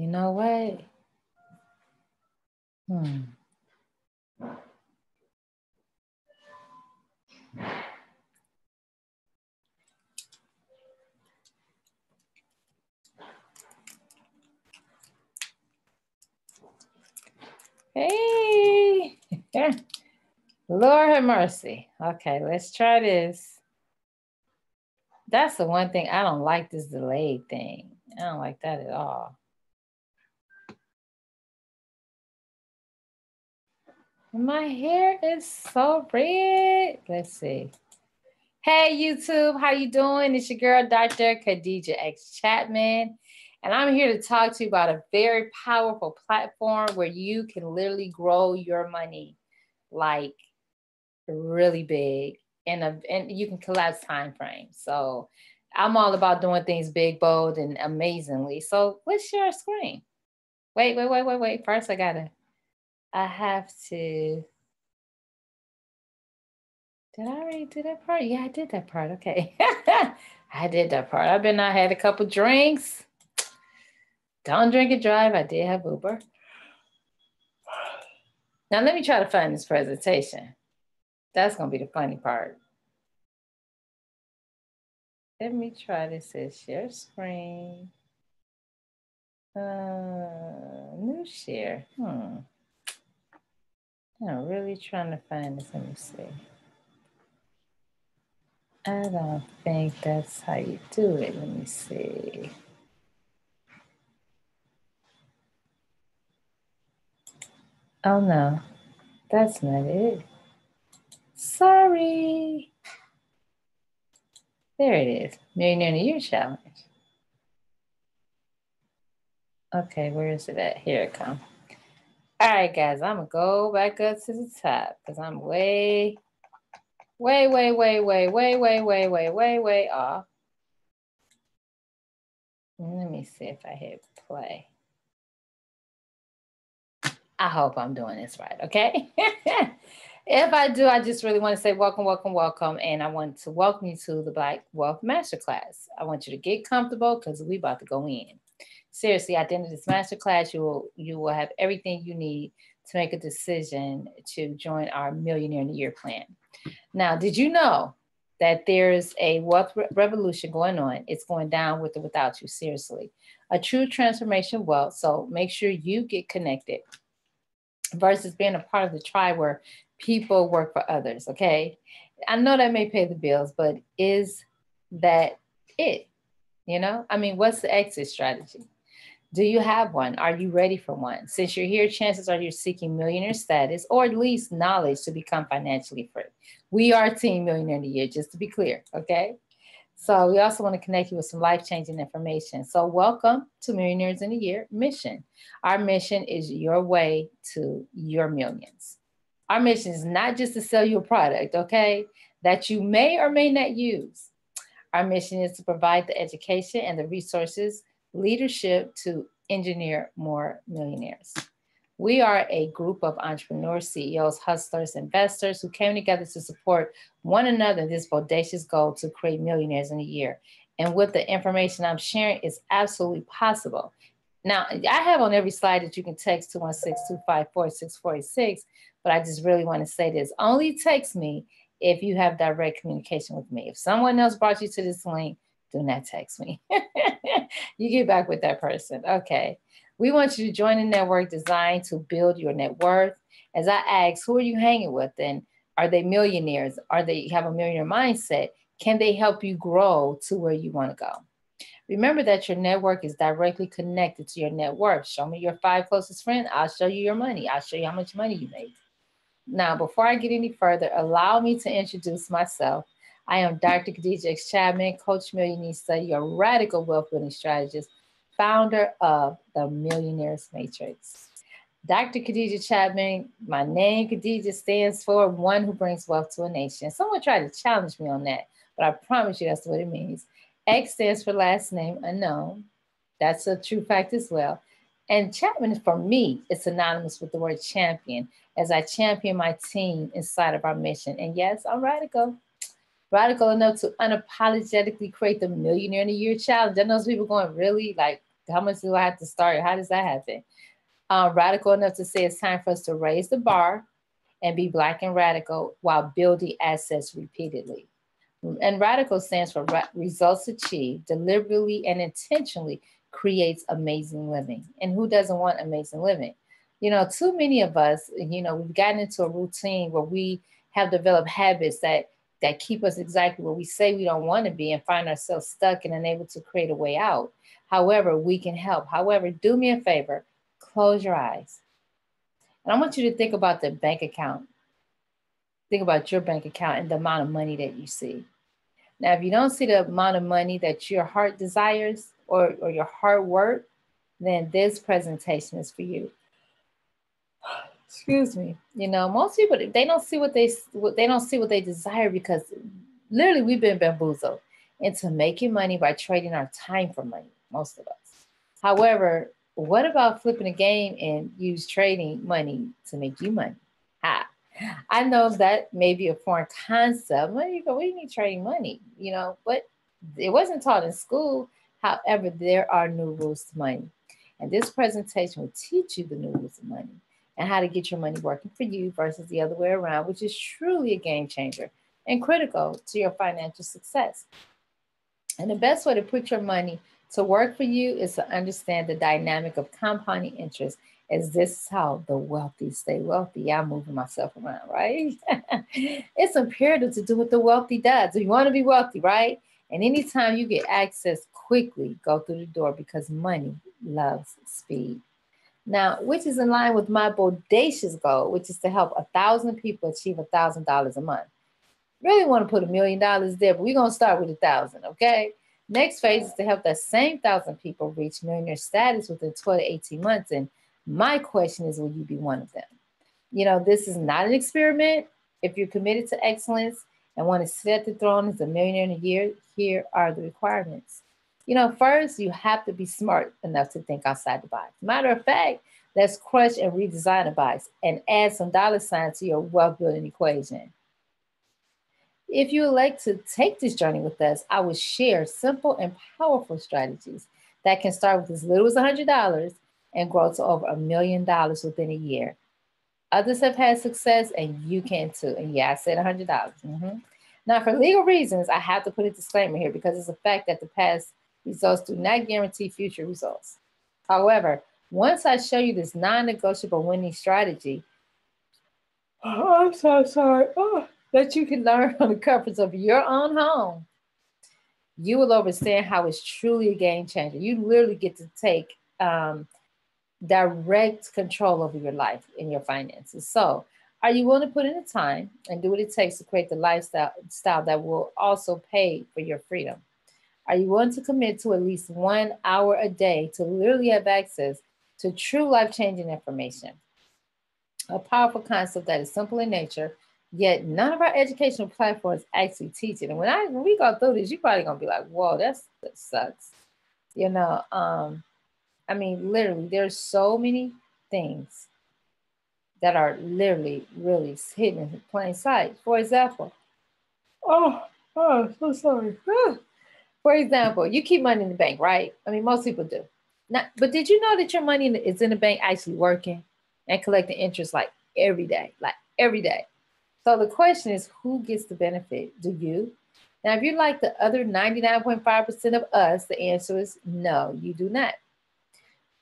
You know what? Hey, Lord have mercy. Okay, let's try this. That's the one thing I don't like, this delayed thing. I don't like that at all. My hair is so red. Let's see. Hey, YouTube, how you doing? It's your girl, Dr. Khadijah X. Chapman, and I'm here to talk to you about a very powerful platform where you can literally grow your money like really big, and you can collapse time frames. So I'm all about doing things big, bold, and amazingly. So let's share a screen. Wait. First, I have to. Did I already do that part? Yeah, I did that part. Okay. I did that part. I had a couple drinks. Don't drink and drive. I did have Uber. Now let me try to find this presentation. That's going to be the funny part. Let me try this as share screen. New share. I'm really trying to find this. Let me see. I don't think that's how you do it. Let me see. Oh no, that's not it. Sorry. There it is. Millionaire in a Year Challenge. Okay, where is it at? Here it comes. All right, guys, I'm going to go back up to the top because I'm way off. Let me see if I hit play. I hope I'm doing this right, okay? If I do, I just really want to say welcome. And I want to welcome you to the Black Wealth Masterclass. I want you to get comfortable because we're about to go in. Seriously, at the end of this masterclass, you will have everything you need to make a decision to join our Millionaire in a Year plan. Now, did you know that there's a wealth revolution going on? It's going down with or without you, seriously. A true transformation wealth, so make sure you get connected versus being a part of the tribe where people work for others, okay? I know that may pay the bills, but is that it? You know, I mean, what's the exit strategy? Do you have one? Are you ready for one? Since you're here, chances are you're seeking millionaire status or at least knowledge to become financially free. We are Team Millionaire in a Year, just to be clear, okay? So we also want to connect you with some life-changing information. So welcome to Millionaires in a Year mission. Our mission is your way to your millions. Our mission is not just to sell you a product, okay, that you may or may not use. Our mission is to provide the education and the resources, leadership to engineer more millionaires. We are a group of entrepreneurs, CEOs, hustlers, investors who came together to support one another in this bodacious goal to create millionaires in a year. And with the information I'm sharing, it's absolutely possible. Now, I have on every slide that you can text 216-254-6486, but I just really want to say this. Only text me if you have direct communication with me. If someone else brought you to this link, do not text me. You get back with that person. Okay. We want you to join a network designed to build your net worth. As I ask, who are you hanging with? And are they millionaires? Are they have a millionaire mindset? Can they help you grow to where you want to go? Remember that your network is directly connected to your net worth. Show me your 5 closest friends. I'll show you your money. I'll show you how much money you make. Now, before I get any further, allow me to introduce myself. I am Dr. Khadijah X. Chapman, Coach Millionista, your radical wealth building strategist, founder of the Millionaire's Matrix. Dr. Khadijah Chapman, my name, Khadijah, stands for one who brings wealth to a nation. Someone tried to challenge me on that, but I promise you that's what it means. X stands for last name unknown. That's a true fact as well. And Chapman, for me, is synonymous with the word champion, as I champion my team inside of our mission. And yes, I'm radical. Radical enough to unapologetically create the Millionaire in a Year challenge. I know people going, really? Like, How much do I have to start? How does that happen? Radical enough to say it's time for us to raise the bar and be black and radical while building assets repeatedly. And radical stands for results achieved deliberately and intentionally creates amazing living. And who doesn't want amazing living? Too many of us, we've gotten into a routine where we have developed habits that keep us exactly where we say we don't want to be and find ourselves stuck and unable to create a way out. However, we can help. However, do me a favor, close your eyes. And I want you to think about the bank account. Think about your bank account and the amount of money that you see. Now, if you don't see the amount of money that your heart desires or your hard work, then this presentation is for you. Excuse me. Most people, they don't see what they desire because literally we've been bamboozled into making money by trading our time for money, most of us. However, what about flipping a game and use trading money to make you money? I know that may be a foreign concept. What do you mean trading money? But it wasn't taught in school. However, there are new rules to money. And this presentation will teach you the new rules of money and how to get your money working for you versus the other way around, which is truly a game changer and critical to your financial success. And the best way to put your money to work for you is to understand the dynamic of compounding interest, as this is how the wealthy stay wealthy. Yeah, I'm moving myself around, right? It's imperative to do what the wealthy does. You want to be wealthy, right? And anytime you get access quickly, go through the door because money loves speed. Now, which is in line with my bodacious goal, which is to help 1,000 people achieve $1,000 a month. Really want to put $1 million there, but we're going to start with 1,000, okay? Next phase is to help that same 1,000 people reach millionaire status within 12 to 18 months. And my question is, will you be one of them? This is not an experiment. If you're committed to excellence and want to sit at the throne as a millionaire in a year, here are the requirements. First, you have to be smart enough to think outside the box. Matter of fact, let's crush and redesign the box and add some dollar signs to your wealth building equation. If you would like to take this journey with us, I will share simple and powerful strategies that can start with as little as $100 and grow to over $1 million within a year. Others have had success and you can too. And yeah, I said $100. Now, for legal reasons, I have to put a disclaimer here because it's a fact that the past results do not guarantee future results. However, once I show you this non-negotiable winning strategy, I'm so sorry, that you can learn from the comforts of your own home, you will understand how it's truly a game changer. You literally get to take direct control over your life and your finances. So, are you willing to put in the time and do what it takes to create the lifestyle that will also pay for your freedom? Are you willing to commit to at least 1 hour a day to literally have access to true life-changing information? A powerful concept that is simple in nature, yet none of our educational platforms actually teach it. And when we go through this, you're probably gonna be like, "Whoa, that sucks." Literally, there's so many things that are literally really hidden in plain sight. For example, so sorry. For example, you keep money in the bank, right? Most people do. But did you know that your money is in the bank actually working and collecting interest like every day? So the question is, who gets the benefit? Do you? Now, if you're like the other 99.5% of us, the answer is no, you do not.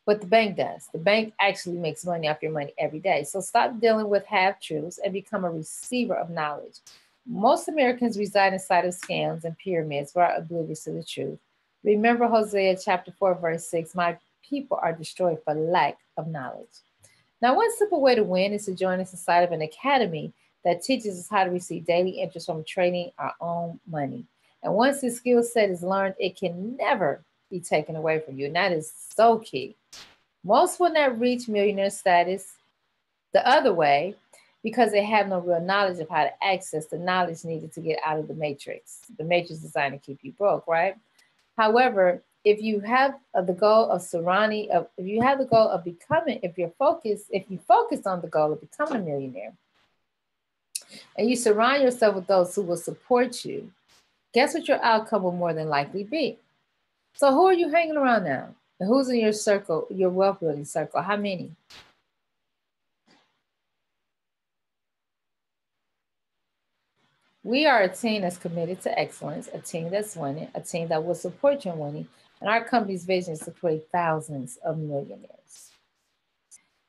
But the bank does. The bank actually makes money off your money every day. So stop dealing with half-truths and become a receiver of knowledge. Most Americans reside inside of scams and pyramids who are oblivious to the truth. Remember Hosea chapter 4, verse 6, my people are destroyed for lack of knowledge. Now, one simple way to win is to join us inside of an academy that teaches us how to receive daily interest from trading our own money. And once this skill set is learned, it can never be taken away from you. And that is so key. Most will not reach millionaire status the other way because they have no real knowledge of how to access the knowledge needed to get out of the matrix. The matrix is designed to keep you broke, right? However, if you have the goal of becoming, if you focus on the goal of becoming a millionaire, and you surround yourself with those who will support you, guess what your outcome will more than likely be? So who are you hanging around now? And who's in your circle, your wealth building circle? How many? We are a team that's committed to excellence, a team that's winning, a team that will support your winning, and our company's vision is to create thousands of millionaires.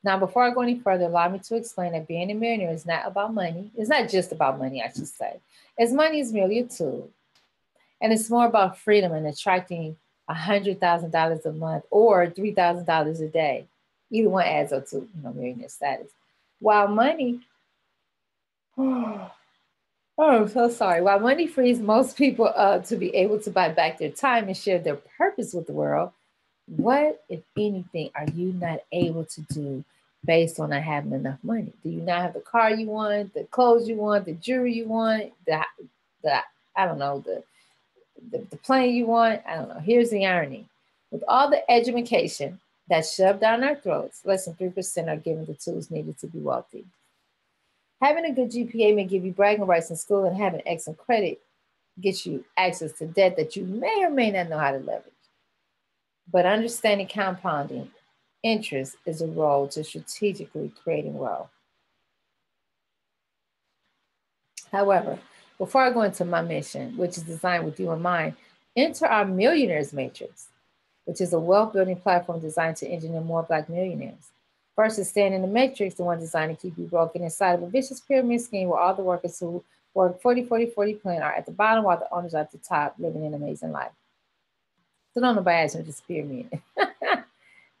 Now, before I go any further, allow me to explain that being a millionaire is not about money. It's not just about money, I should say, as money is merely a tool. And it's more about freedom and attracting $100,000 a month or $3,000 a day. Either one adds up to, millionaire status. While money, oh, I'm so sorry. While money frees most people up to be able to buy back their time and share their purpose with the world, what, if anything, are you not able to do based on not having enough money? Do you not have the car you want, the clothes you want, the jewelry you want, the I don't know, the plane you want? I don't know. Here's the irony. With all the education that's shoved down our throats, less than 3% are given the tools needed to be wealthy. Having a good GPA may give you bragging rights in school, and having excellent credit gets you access to debt that you may or may not know how to leverage. But understanding compounding interest is a role to strategically creating wealth. However, before I go into my mission, which is designed with you in mind, enter our Millionaires Matrix, which is a wealth building platform designed to engineer more Black millionaires. First is staying in the matrix, the one designed to keep you broken inside of a vicious pyramid scheme where all the workers who work 40-40-40 plan are at the bottom while the owners are at the top living an amazing life. So don't nobody ask me this pyramid.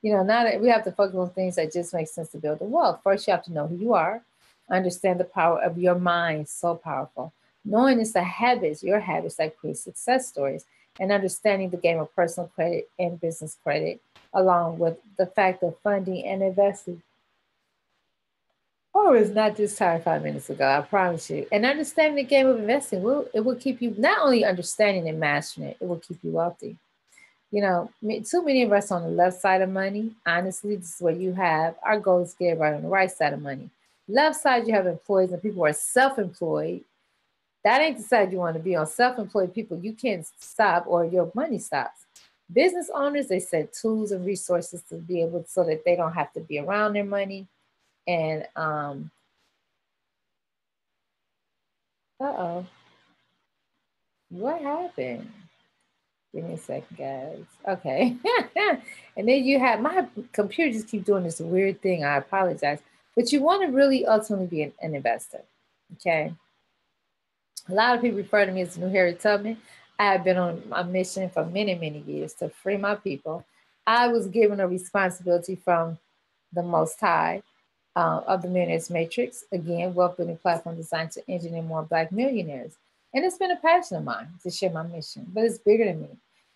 Now that we have to focus on things that just make sense to build the wealth. First, you have to know who you are, understand the power of your mind, so powerful. Knowing it's the habits, your habits that create success stories, and understanding the game of personal credit and business credit, along with the fact of funding and investing. Oh, it's not just tired 5 minutes ago, I promise you. And understanding the game of investing will keep you not only understanding and mastering it, it will keep you wealthy. Too many of us on the left side of money. Honestly, this is where you have our goal is to get right on the right side of money. Left side, you have employees and people who are self-employed. That ain't the side you want to be on. Self-employed people, you can't stop or your money stops. Business owners, they set tools and resources to be able so that they don't have to be around their money. And what happened? Give me a second, guys. Okay. And then you have my computer just keep doing this weird thing. I apologize. But you want to really ultimately be an investor. Okay. A lot of people refer to me as the new Harriet Tubman. I have been on a mission for many, many years to free my people. I was given a responsibility from the Most High of the Millionaires Matrix. Again, wealth building platform designed to engineer more Black millionaires. And it's been a passion of mine to share my mission, but it's bigger than me.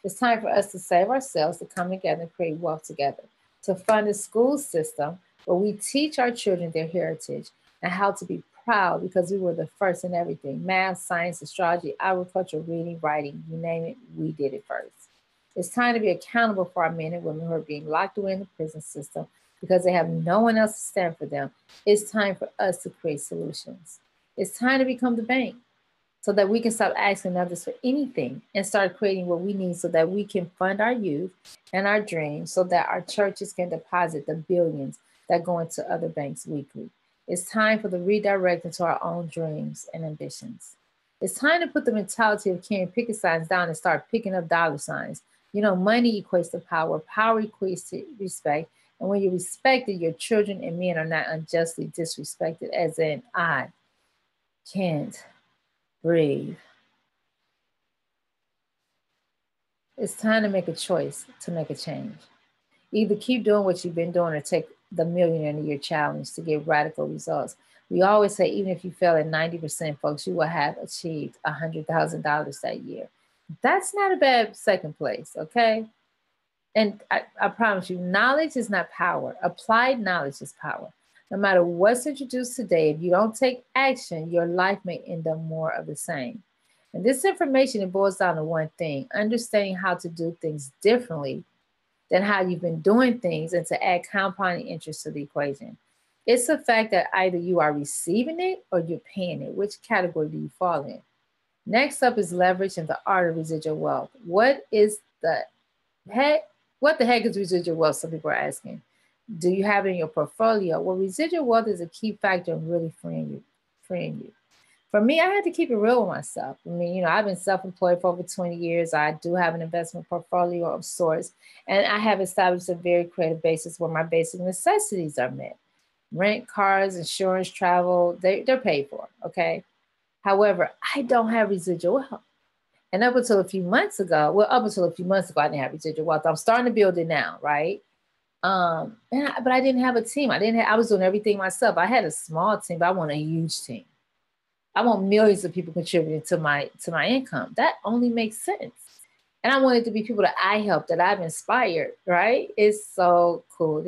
It's time for us to save ourselves, to come together and create wealth together, to fund a school system where we teach our children their heritage and how to be proud because we were the first in everything: math, science, astrology, agriculture, reading, writing, you name it, we did it first. It's time to be accountable for our men and women who are being locked away in the prison system because they have no one else to stand for them. It's time for us to create solutions. It's time to become the bank so that we can stop asking others for anything and start creating what we need so that we can fund our youth and our dreams so that our churches can deposit the billions that go into other banks weekly. It's time for the redirect into our own dreams and ambitions. It's time to put the mentality of carrying picket signs down and start picking up dollar signs. Money equates to power. Power equates to respect. And when you're respected, your children and men are not unjustly disrespected, as in, I can't breathe. It's time to make a choice to make a change. Either keep doing what you've been doing or take the Millionaire in the Year challenge to get radical results. We always say, even if you fail at 90%, folks, you will have achieved $100,000 that year. That's not a bad second place, okay? And I promise you, knowledge is not power. Applied knowledge is power. No matter what's introduced today, if you don't take action, your life may end up more of the same. And this information, it boils down to one thing: understanding how to do things differently than how you've been doing things and to add compounding interest to the equation. It's the fact that either you are receiving it or you're paying it. Which category do you fall in? Next up is leverage and the art of residual wealth. What is the heck What the heck is residual wealth? Some people are asking. Do you have it in your portfolio? Well, residual wealth is a key factor in really freeing you. Freeing you. For me, I had to keep it real with myself. I mean, I've been self-employed for over 20 years. I do have an investment portfolio of sorts, and I have established a very creative basis where my basic necessities are met. Rent, cars, insurance, travel, they're paid for, okay? However, I don't have residual wealth. And up until a few months ago, I didn't have residual wealth. I'm starting to build it now, right? But I didn't have a team. I was doing everything myself. I had a small team, but I want a huge team. I want millions of people contributing to my income. That only makes sense. And I want it to be people that I help, that I've inspired, right? It's so cool.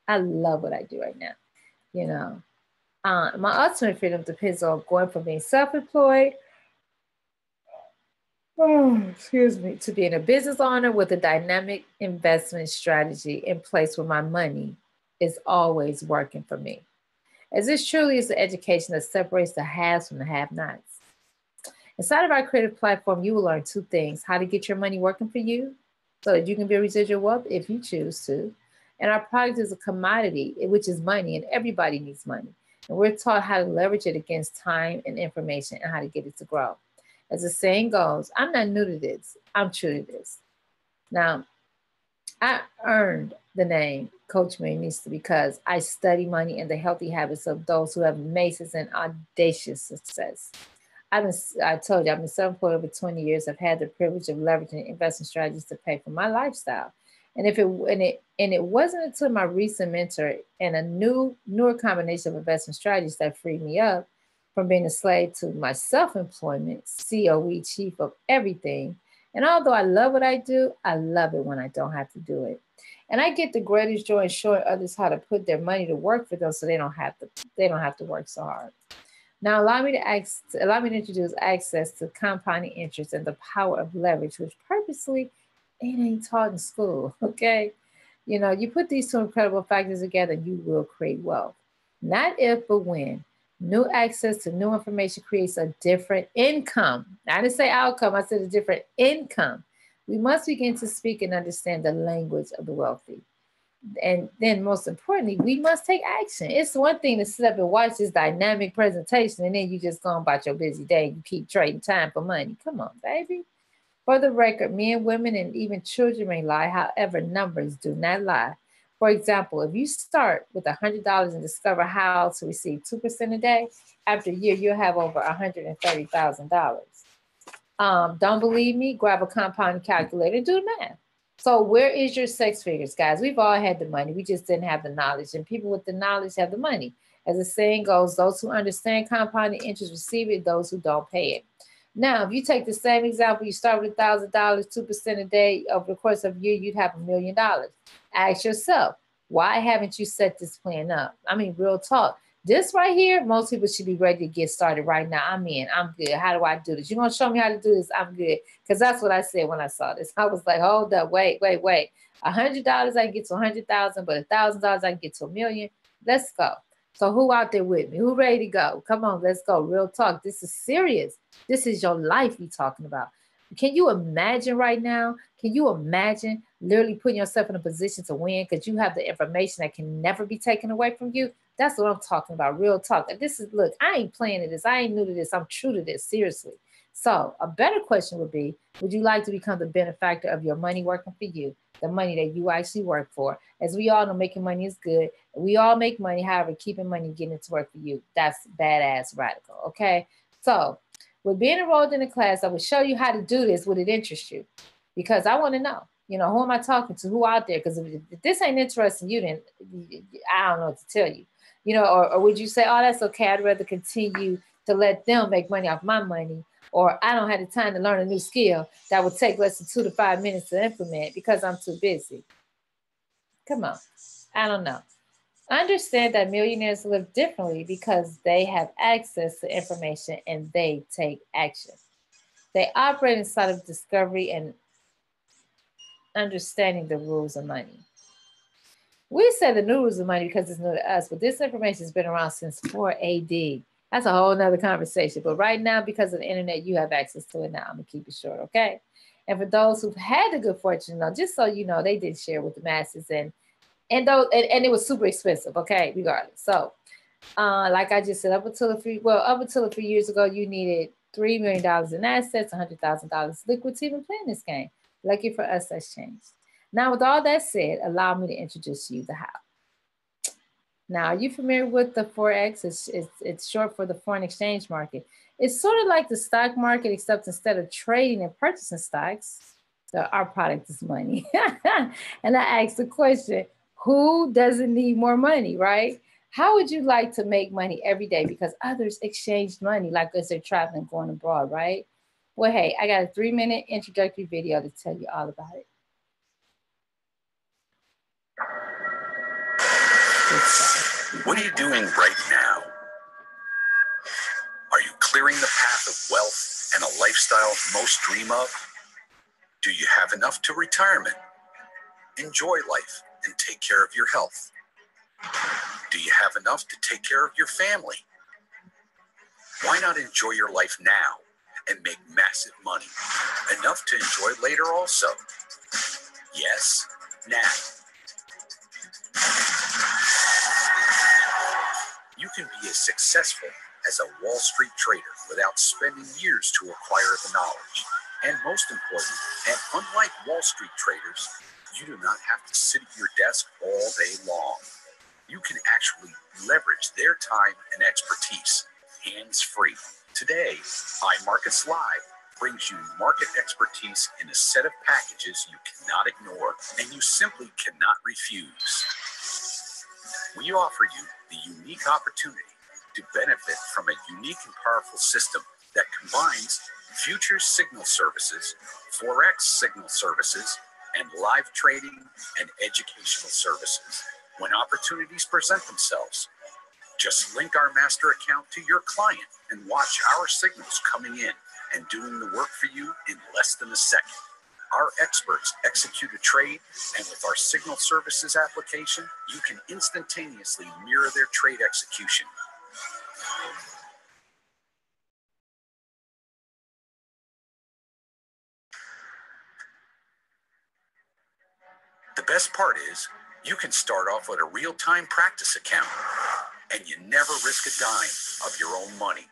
I love what I do right now. My ultimate freedom depends on going from being self-employed, to being a business owner with a dynamic investment strategy in place where my money is always working for me. As this truly is the education that separates the haves from the have-nots. Inside of our creative platform, you will learn two things: how to get your money working for you so that you can build residual wealth if you choose to. And our product is a commodity, which is money, and everybody needs money. And we're taught how to leverage it against time and information and how to get it to grow. As the saying goes, I'm not new to this. I'm true to this. Now, I earned the name Coach Millionista because I study money and the healthy habits of those who have massive and audacious success. I told you, I've been self-employed over 20 years. I've had the privilege of leveraging investment strategies to pay for my lifestyle. And it wasn't until my recent mentor and a newer combination of investment strategies that freed me up from being a slave to my self-employment, COE, chief of everything. And although I love what I do, I love it when I don't have to do it. And I get the greatest joy in showing others how to put their money to work for them so they don't have to work so hard. Now allow me to introduce access to compounding interest and the power of leverage, which purposely it ain't taught in school. Okay. You put these two incredible factors together, you will create wealth. Not if, but when. New access to new information creates a different income. I didn't say outcome, I said a different income. We must begin to speak and understand the language of the wealthy. And then most importantly, we must take action. It's one thing to sit up and watch this dynamic presentation and then you just go about your busy day and you keep trading time for money. Come on, baby. For the record, men, women, and even children may lie. However, numbers do not lie. For example, if you start with $100 and discover how to receive 2% a day, after a year, you'll have over $130,000. Don't believe me? Grab a compound calculator and do the math. So where is your six figures, guys? We've all had the money. We just didn't have the knowledge. And people with the knowledge have the money. As the saying goes, those who understand compounding interest receive it, those who don't pay it. Now, if you take the same example, you start with $1,000, 2% a day, over the course of a year, you'd have $1 million. Ask yourself, why haven't you set this plan up? I mean, real talk. This right here, most people should be ready to get started right now. I'm good. How do I do this? You're going to show me how to do this? I'm good. Because that's what I said when I saw this. I was like, hold up, wait. $100 I can get to 100,000, but $1,000 I can get to $1 million. Let's go. So who out there with me? Who ready to go? Come on, let's go. Real talk. This is serious. This is your life we talking about. Can you imagine right now? Can you imagine literally putting yourself in a position to win because you have the information that can never be taken away from you? That's what I'm talking about. Real talk. And look, I ain't playing to this. I ain't new to this. I'm true to this. Seriously. So a better question would be, would you like to become the benefactor of your money working for you? The money that you actually work for. As we all know, making money is good. We all make money. However, keeping money, getting it to work for you, that's badass radical. Okay. So with being enrolled in a class, I will show you how to do this. Would it interest you? Because I want to know, who am I talking to? Who out there? Because if this ain't interesting you, then I don't know what to tell you. Or would you say, oh, that's okay. I'd rather continue to let them make money off my money. Or I don't have the time to learn a new skill that would take less than 2 to 5 minutes to implement because I'm too busy. Come on. I don't know. Understand that millionaires live differently because they have access to information and they take action. They operate inside of discovery and understanding the rules of money. We say the new rules of money because it's new to us, but this information has been around since 4 AD. That's a whole nother conversation. But right now, because of the internet, you have access to it now. I'm going to keep it short, okay? And for those who've had the good fortune, though, just so you know, they did share with the masses, and those and it was super expensive. Okay, regardless. So, like I just said, up until a few years ago, you needed $3 million in assets, $100,000 liquid to even play in this game. Lucky for us, that's changed. Now, with all that said, allow me to introduce you the how. Now, are you familiar with the Forex? It's short for the foreign exchange market. It's sort of like the stock market, except instead of trading and purchasing stocks, our product is money. And I asked the question, who doesn't need more money, right? How would you like to make money every day? Because others exchanged money like as they're traveling, going abroad, right? Well, hey, I got a 3-minute introductory video to tell you all about it. What are you doing right now? Are you clearing the path of wealth and a lifestyle most dream of? Do you have enough to retirement? Enjoy life and take care of your health. Do you have enough to take care of your family? Why not enjoy your life now and make massive money? Enough to enjoy later also. Yes, now. You can be as successful as a Wall Street trader without spending years to acquire the knowledge. And most important, and unlike Wall Street traders, you do not have to sit at your desk all day long. You can actually leverage their time and expertise, hands-free. Today, iMarkets Live brings you market expertise in a set of packages you cannot ignore, and you simply cannot refuse. We offer you the unique opportunity to benefit from a unique and powerful system that combines futures signal services, Forex signal services, and live trading and educational services. When opportunities present themselves, just link our master account to your client and watch our signals coming in and doing the work for you in less than a second. Our experts execute a trade, and with our signal services application, you can instantaneously mirror their trade execution. The best part is, you can start off with a real-time practice account, and you never risk a dime of your own money.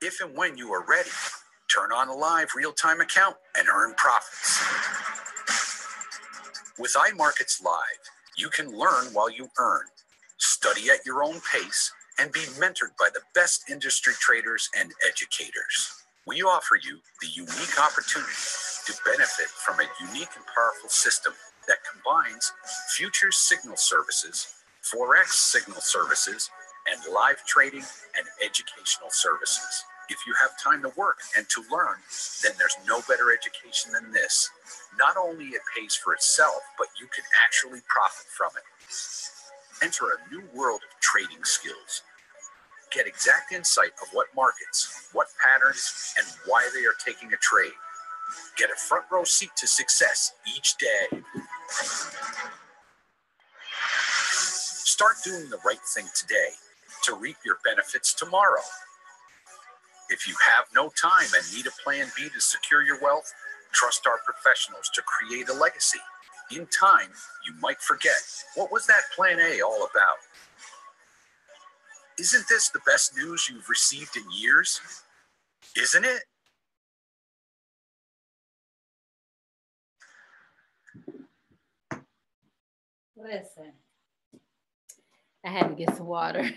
If and when you are ready, turn on a live real-time account and earn profits. With iMarkets Live, you can learn while you earn, study at your own pace, and be mentored by the best industry traders and educators. We offer you the unique opportunity to benefit from a unique and powerful system that combines futures signal services, Forex signal services, and live trading and educational services. If you have time to work and to learn, then there's no better education than this. Not only it pays for itself, but you can actually profit from it. Enter a new world of trading skills. Get exact insight of what markets, what patterns, and why they are taking a trade. Get a front row seat to success each day. Start doing the right thing today to reap your benefits tomorrow. If you have no time and need a plan B to secure your wealth, trust our professionals to create a legacy. In time, you might forget, what was that plan A all about? Isn't this the best news you've received in years? Isn't it? Listen, I had to get some water.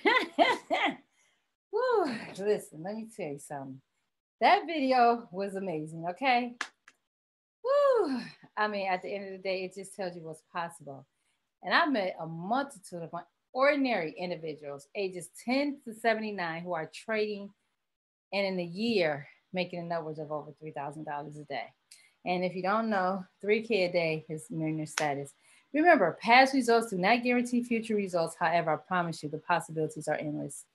Woo, listen, let me tell you something. That video was amazing, okay? Woo. I mean, at the end of the day, it just tells you what's possible. And I met a multitude of ordinary individuals, ages 10 to 79, who are trading and in a year making an upwards of over $3,000 a day. And if you don't know, 3K a day is millionaire status. Remember, past results do not guarantee future results. However, I promise you the possibilities are endless.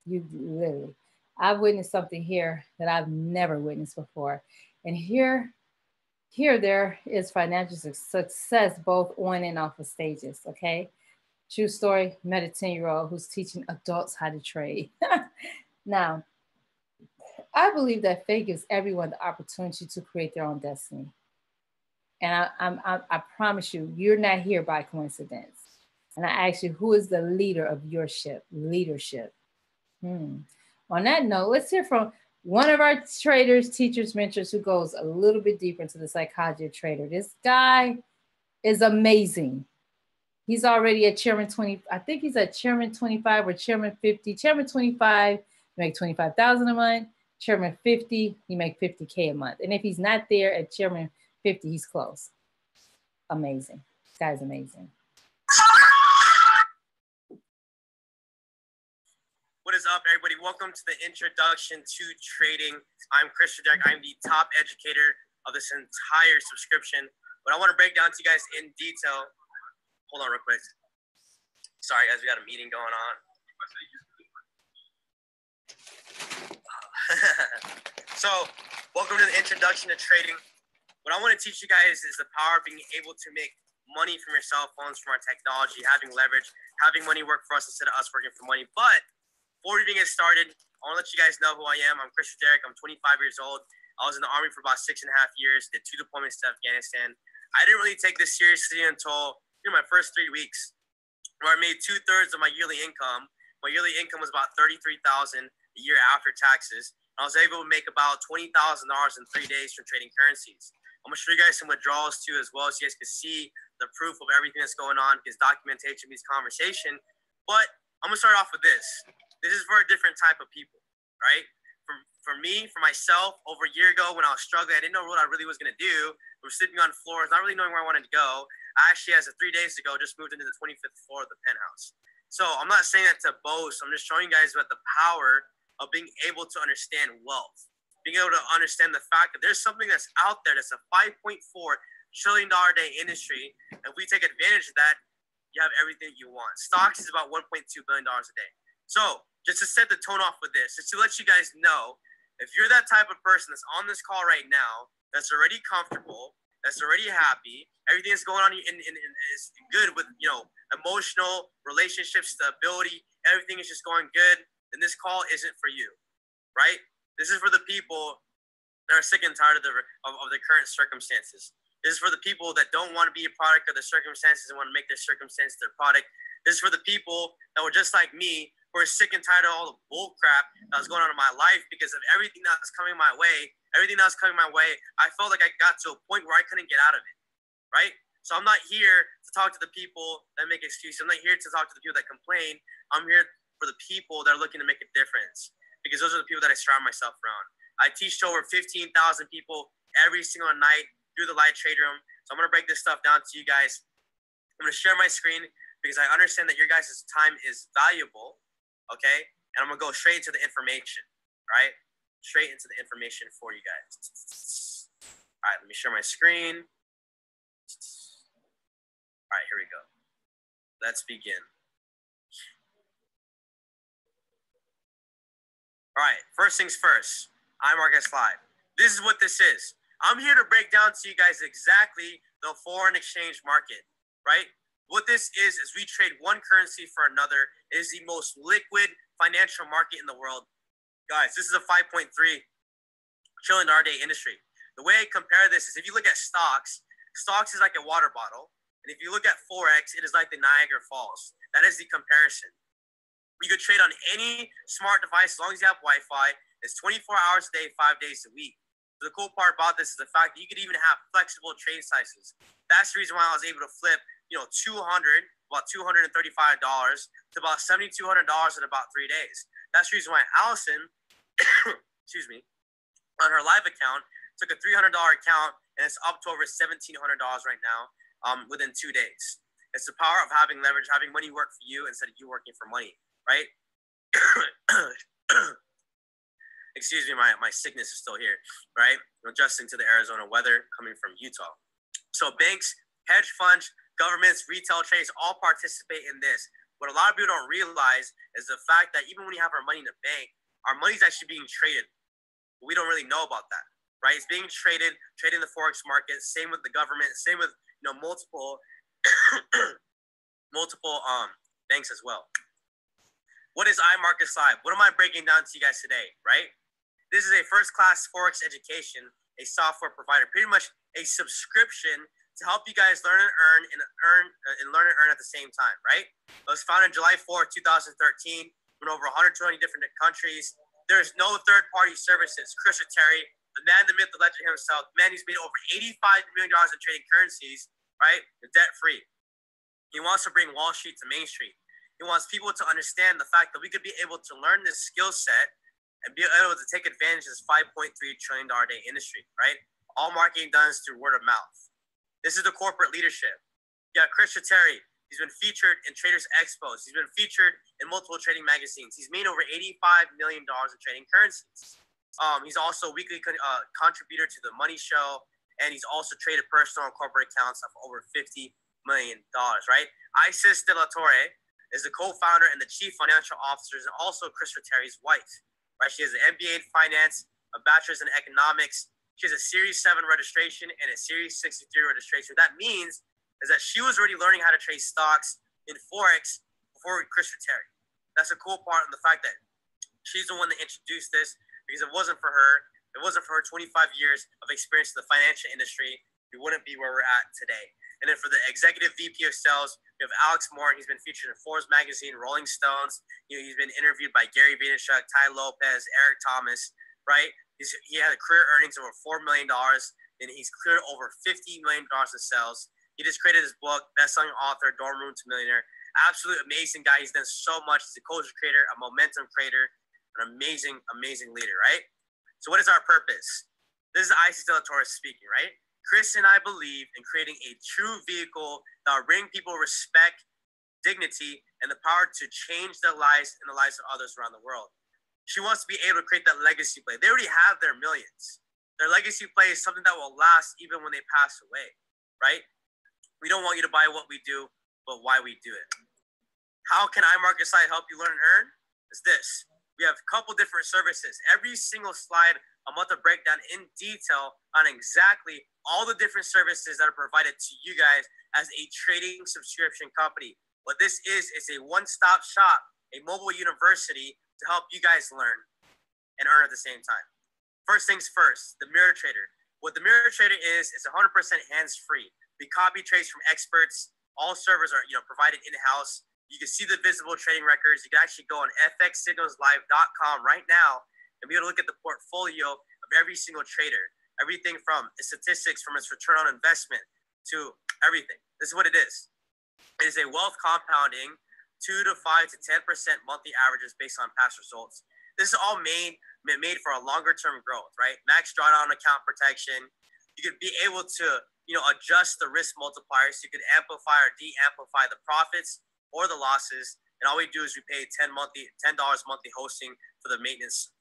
You literally, I've witnessed something here that I've never witnessed before. And here there is financial success both on and off of stages, okay? True story, met a 10-year-old who's teaching adults how to trade. Now, I believe that faith gives everyone the opportunity to create their own destiny. And I promise you, you're not here by coincidence. And I ask you, who is the leader of your ship? Leadership. On that note, let's hear from one of our traders, teachers, mentors who goes a little bit deeper into the psychology of trader. This guy is amazing. He's already at Chairman 20. I think he's at Chairman 25 or Chairman 50. Chairman 25, he make 25,000 a month. Chairman 50, he make 50K a month. And if he's not there at Chairman 50, he's close. Amazing. This guy's amazing. What is up, everybody? Welcome to the introduction to trading. I'm Khadijah. I'm the top educator of this entire subscription. But I want to break down to you guys in detail. Hold on real quick. Sorry, guys, we got a meeting going on. So, welcome to the introduction to trading. What I want to teach you guys is the power of being able to make money from your cell phones, from our technology, having leverage, having money work for us instead of us working for money. But before we even get started, I want to let you guys know who I am. I'm Khadijah. I'm 25 years old. I was in the Army for about 6.5 years, did 2 deployments to Afghanistan. I didn't really take this seriously until my first 3 weeks, where I made 2/3 of my yearly income. My yearly income was about $33,000 a year after taxes. I was able to make about $20,000 in 3 days from trading currencies. I'm going to show you guys some withdrawals too as well, so you guys can see the proof of everything that's going on, because documentation means conversation. But I'm going to start off with this. This is for a different type of people, right? For me, for myself, over a year ago when I was struggling, I didn't know what I really was going to do. I was sleeping on floors, not really knowing where I wanted to go. I actually, as of 3 days ago, just moved into the 25th floor of the penthouse. So I'm not saying that to boast. I'm just showing you guys about the power of being able to understand wealth, being able to understand the fact that there's something that's out there that's a $5.4 trillion a day industry. And if we take advantage of that, you have everything you want. Stocks is about $1.2 billion a day. So just to set the tone off with this, just to let you guys know, if you're that type of person that's on this call right now, that's already comfortable, that's already happy, everything that's going on is good with, emotional relationship stability, everything is just going good, then this call isn't for you, right? This is for the people that are sick and tired of the current circumstances. This is for the people that don't want to be a product of the circumstances and want to make their circumstances their product. This is for the people that were just like me, who are sick and tired of all the bull crap that was going on in my life because of everything that was coming my way. Everything that was coming my way, I felt like I got to a point where I couldn't get out of it, right? So I'm not here to talk to the people that make excuses. I'm not here to talk to the people that complain. I'm here for the people that are looking to make a difference, because those are the people that I surround myself around. I teach to over 15,000 people every single night through the live trade room. So I'm going to break this stuff down to you guys. I'm going to share my screen because I understand that your guys' time is valuable. Okay, and I'm gonna go straight into the information, right? Straight into the information for you guys. All right, let me share my screen. All right, here we go. Let's begin. All right, first things first. I'm Marcus Live. This is what this is. I'm here to break down to you guys exactly the foreign exchange market, right? What this is we trade one currency for another. It is the most liquid financial market in the world. Guys, this is a $5.3 trillion a day industry. The way I compare this is if you look at stocks is like a water bottle. And if you look at Forex, it is like the Niagara Falls. That is the comparison. You could trade on any smart device as long as you have Wi-Fi. It's 24 hours a day, 5 days a week. The cool part about this is the fact that you could even have flexible trade sizes. That's the reason why I was able to flip about $235 to about $7,200 in about 3 days. That's the reason why Allison, excuse me, on her live account took a $300 account and it's up to over $1,700 right now within 2 days. It's the power of having leverage, having money work for you instead of you working for money, right? Excuse me, my sickness is still here, right? I'm adjusting to the Arizona weather coming from Utah. So banks, hedge funds, governments, retail trades all participate in this. What a lot of people don't realize is the fact that even when you have our money in the bank, our money is actually being traded. But we don't really know about that, right? It's being traded in the Forex market. Same with the government. Same with multiple banks as well. What is iMarkets Live? What am I breaking down to you guys today, right? This is a first-class Forex education, a software provider, pretty much a subscription to help you guys learn and earn at the same time, right? It was founded July 4th, 2013, in over 120 different countries. There's no third-party services. Chris Terry, the man, the myth, the legend himself, the man who's made over $85 million in trading currencies, right? Debt-free. He wants to bring Wall Street to Main Street. He wants people to understand the fact that we could be able to learn this skill set and be able to take advantage of this $5.3 trillion a day industry, right? All marketing done through word of mouth. This is the corporate leadership. Yeah, Chris Terry, he's been featured in Traders Expos. He's been featured in multiple trading magazines. He's made over $85 million in trading currencies. He's also a weekly contributor to the Money Show, and he's also traded personal and corporate accounts of over $50 million, right? Isis De La Torre is the co-founder and the chief financial officer, and also Chris Terry's wife. Right, she has an MBA in finance, a bachelor's in economics. She has a Series 7 registration and a Series 63 registration. What that means is that she was already learning how to trade stocks in Forex before Chris Terry. That's a cool part, and the fact that she's the one that introduced this, because if it wasn't for her 25 years of experience in the financial industry, we wouldn't be where we're at today. And then for the executive VP of sales, we have Alex Moore. He's been featured in Forbes magazine, Rolling Stones. He's been interviewed by Gary Vaynerchuk, Ty Lopez, Eric Thomas, right? He had a career earnings of over $4 million, and he's cleared over $50 million in sales. He just created his book, best-selling author, Dorm Room to Millionaire. Absolute amazing guy. He's done so much. He's a culture creator, a momentum creator, an amazing, amazing leader, right? So what is our purpose? This is Isis De La Torre speaking, right? Chris and I believe in creating a true vehicle that will bring people respect, dignity, and the power to change their lives and the lives of others around the world. She wants to be able to create that legacy play. They already have their millions. Their legacy play is something that will last even when they pass away, right? We don't want you to buy what we do, but why we do it. How can iMarketSite help you learn and earn? It's this. We have a couple different services. Every single slide, I'm about to break down in detail on exactly all the different services that are provided to you guys as a trading subscription company. What this is a one-stop shop, a mobile university to help you guys learn and earn at the same time. First things first, the Mirror Trader. What the Mirror Trader is 100% hands-free. We copy trades from experts. All servers are provided in-house. You can see the visible trading records. You can actually go on fxsignalslive.com right now and be able to look at the portfolio of every single trader. Everything from the statistics, from its return on investment to everything. This is what it is. It is a wealth compounding 2 to 5 to 10% monthly averages based on past results. This is all made for a longer term growth, right? Max drawdown account protection. You could be able to adjust the risk multipliers. You could amplify or de-amplify the profits or the losses. And all we do is we pay $10 monthly hosting for the maintenance